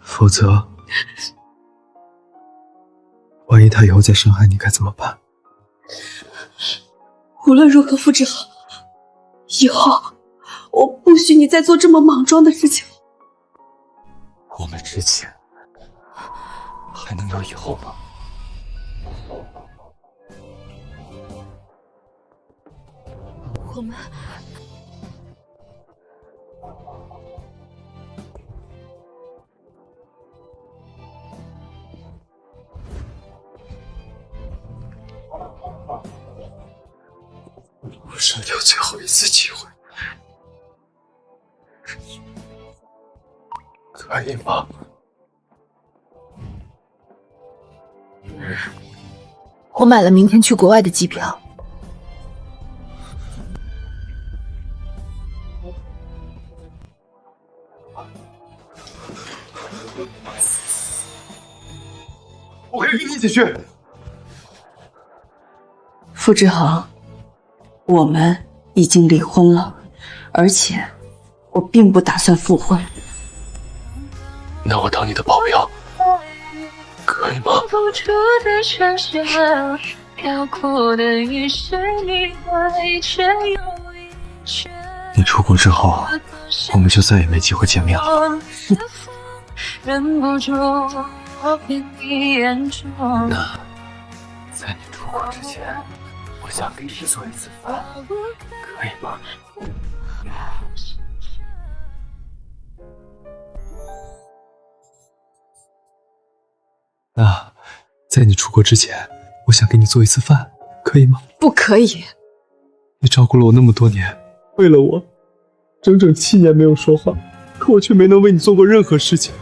否则万一他以后再伤害你该怎么办？无论如何，傅志恒，以后我不许你再做这么莽撞的事情。我们之间还能有以后吗？我们我剩留最后一次机会，可以吗？我买了明天去国外的机票。我可以跟你一起去。傅志恒，我们已经离婚了，而且我并不打算复婚。那我当你的保镖，可以吗？你出国之后，我们就再也没机会见面了。那在你出国之前，我想给你做一次饭，可以吗？那在你出国之前，我想给你做一次饭，可以吗？不可以。你照顾了我那么多年，为了我，整整7年没有说话，可我却没能为你做过任何事情，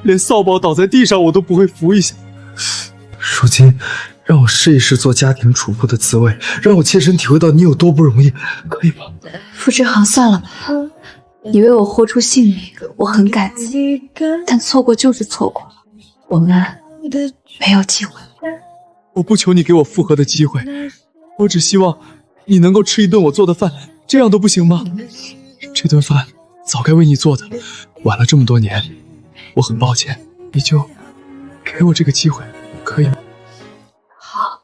连扫把倒在地上我都不会扶一下。如今，让我试一试做家庭主妇的滋味，让我切身体会到你有多不容易，可以吗？傅志恒，算了吧，你为我豁出性命，我很感激，但错过就是错过，我们没有机会。我不求你给我复合的机会，我只希望你能够吃一顿我做的饭，这样都不行吗？这顿饭早该为你做的，晚了这么多年，我很抱歉，你就给我这个机会，可以吗？好。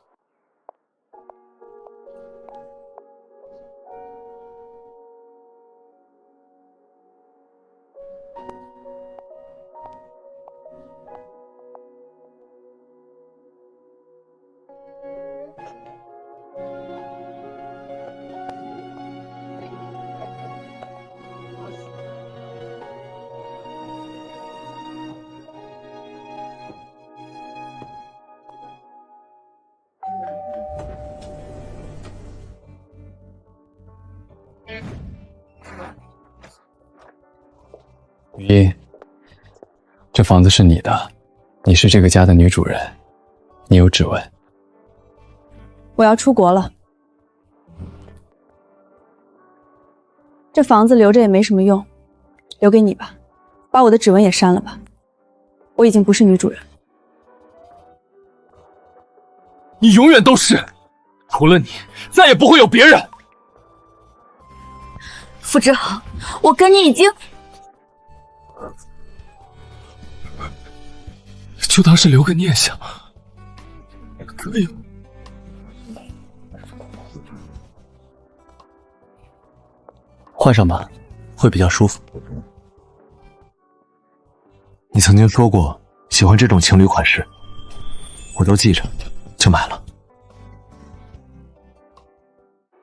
雨音，这房子是你的，你是这个家的女主人，你有指纹。我要出国了，这房子留着也没什么用，留给你吧，把我的指纹也删了吧，我已经不是女主人。你永远都是，除了你，再也不会有别人。傅志恒，我跟你已经……就当是留个念想，可以吗？换上吧，会比较舒服。你曾经说过喜欢这种情侣款式，我都记着，就买了。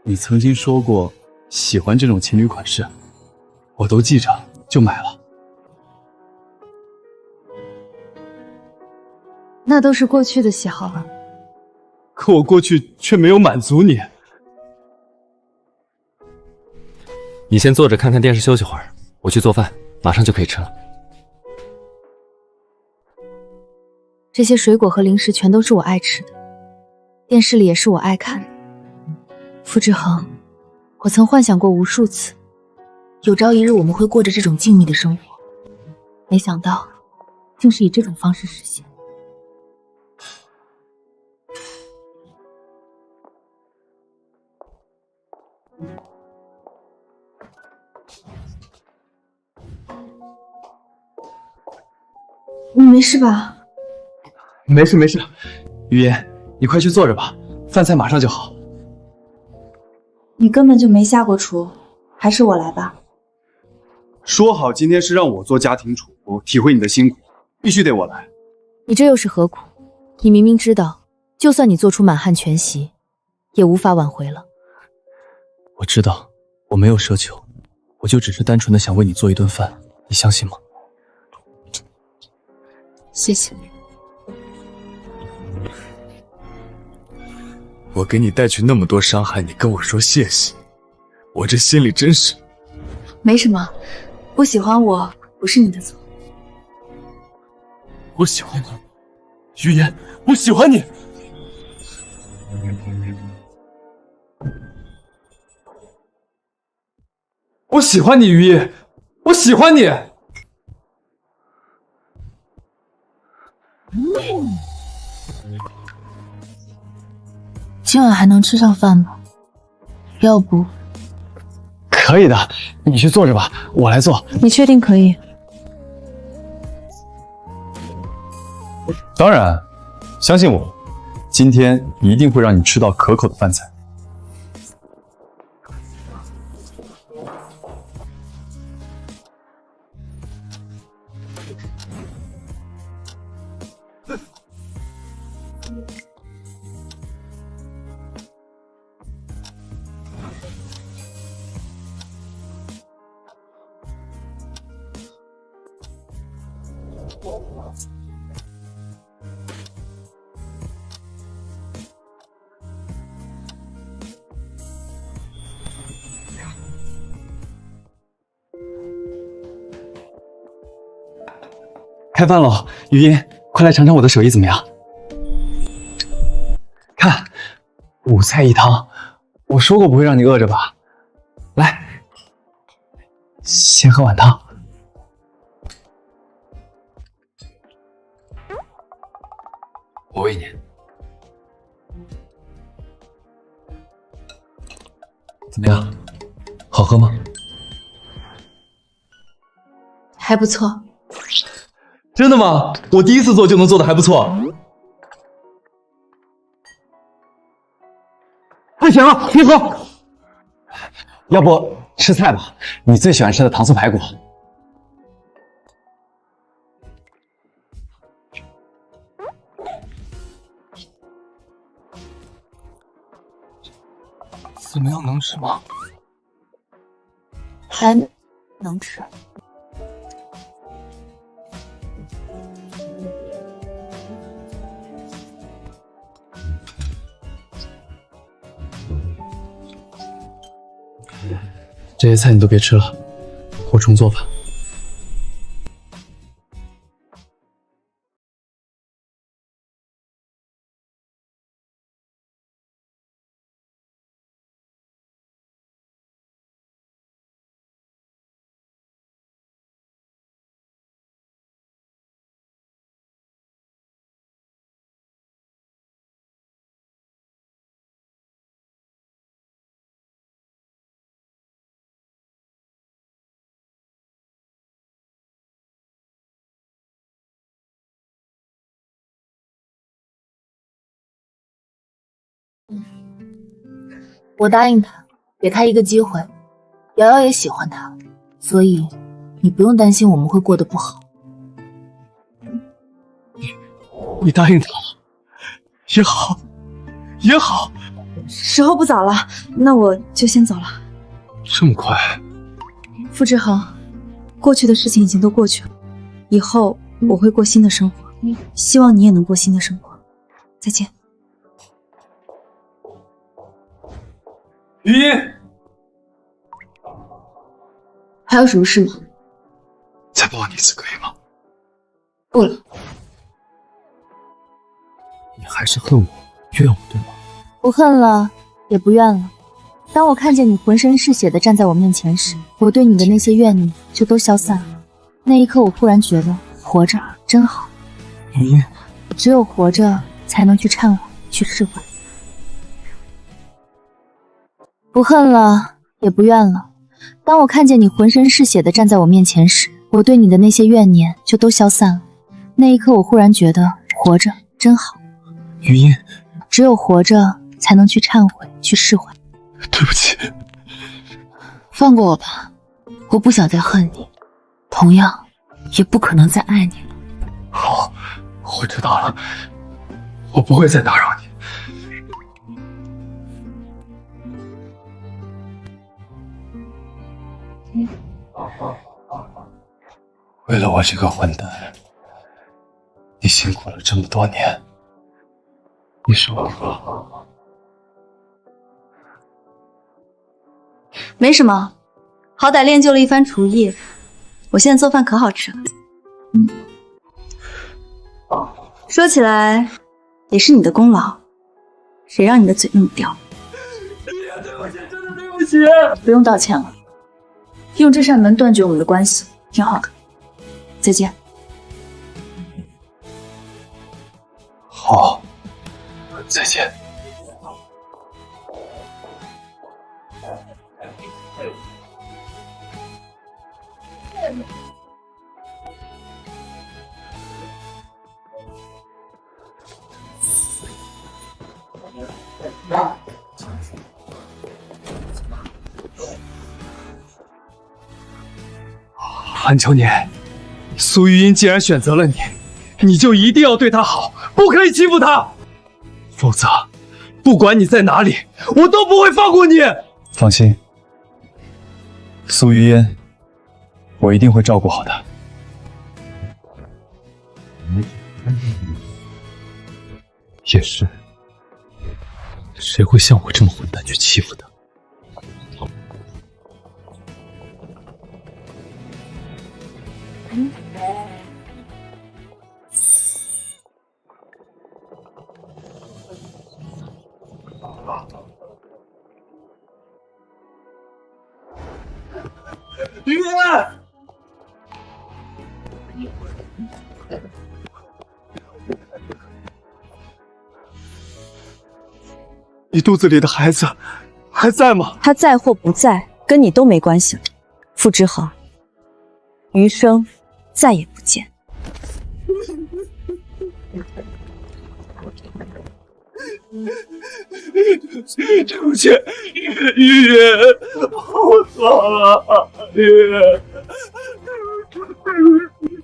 你曾经说过喜欢这种情侣款式，我都记着，就买了。那都是过去的喜好了。可我过去却没有满足你。你先坐着看看电视休息会儿，我去做饭，马上就可以吃了。这些水果和零食全都是我爱吃的，电视里也是我爱看的。傅志恒，我曾幻想过无数次，有朝一日我们会过着这种静谧的生活，没想到竟是以这种方式实现。你没事吧？没事没事，雨言，你快去坐着吧，饭菜马上就好。你根本就没下过厨，还是我来吧。说好今天是让我做家庭主妇，体会你的辛苦，必须得我来。你这又是何苦？你明明知道，就算你做出满汉全席，也无法挽回了。我知道，我没有奢求，我就只是单纯的想为你做一顿饭，你相信吗？谢谢。我给你带去那么多伤害，你跟我说谢谢，我这心里真是……没什么，不喜欢我不是你的错。我喜欢你，雨言，我喜欢你。我喜欢你，于毅，我喜欢你。今晚还能吃上饭吗？要不……可以的，你去坐着吧，我来做。你确定可以？当然，相信我，今天一定会让你吃到可口的饭菜。开饭喽，余音，快来尝尝我的手艺怎么样？看，5菜1汤，我说过不会让你饿着吧？来，先喝碗汤。我喂你。怎么样？好喝吗？还不错。真的吗？我第一次做就能做的还不错。不行了，别喝。要不吃菜吧？你最喜欢吃的糖醋排骨。怎么样，能吃吗？还能吃。这些菜你都别吃了，我重做吧。我答应他，给他一个机会。瑶瑶也喜欢他，所以你不用担心我们会过得不好。你答应他了，也好，也好。时候不早了，那我就先走了。这么快？傅志恒，过去的事情已经都过去了，以后我会过新的生活，希望你也能过新的生活。再见。余音，还有什么事吗？再抱你一次可以吗？不了。你还是恨我、怨我，对吗？不恨了，也不怨了。当我看见你浑身是血的站在我面前时，我对你的那些怨念就都消散了。那一刻，我忽然觉得活着真好。余音，只有活着才能去忏悔，去释怀。不恨了，也不怨了。当我看见你浑身是血的站在我面前时，我对你的那些怨念就都消散了。那一刻，我忽然觉得活着真好。余音，只有活着才能去忏悔，去释怀。对不起，放过我吧，我不想再恨你，同样也不可能再爱你了。好，我知道了，我不会再打扰你。为了我这个混蛋，你辛苦了这么多年，你说吧。没什么，好歹练就了一番厨艺，我现在做饭可好吃了。说起来也是你的功劳，谁让你的嘴那么刁？对不起，真的对不起。不用道歉了，用这扇门断绝我们的关系，挺好的。再见。好，再见。韩秋年，苏玉音既然选择了你，你就一定要对她好，不可以欺负她，否则，不管你在哪里，我都不会放过你。放心，苏玉音，我一定会照顾好她。也是，谁会像我这么混蛋去欺负她？雨言，你肚子里的孩子还在吗？他在或不在，跟你都没关系了。傅之恒，余生再也不见。对不起，雨言，我错了，雨言，对不起。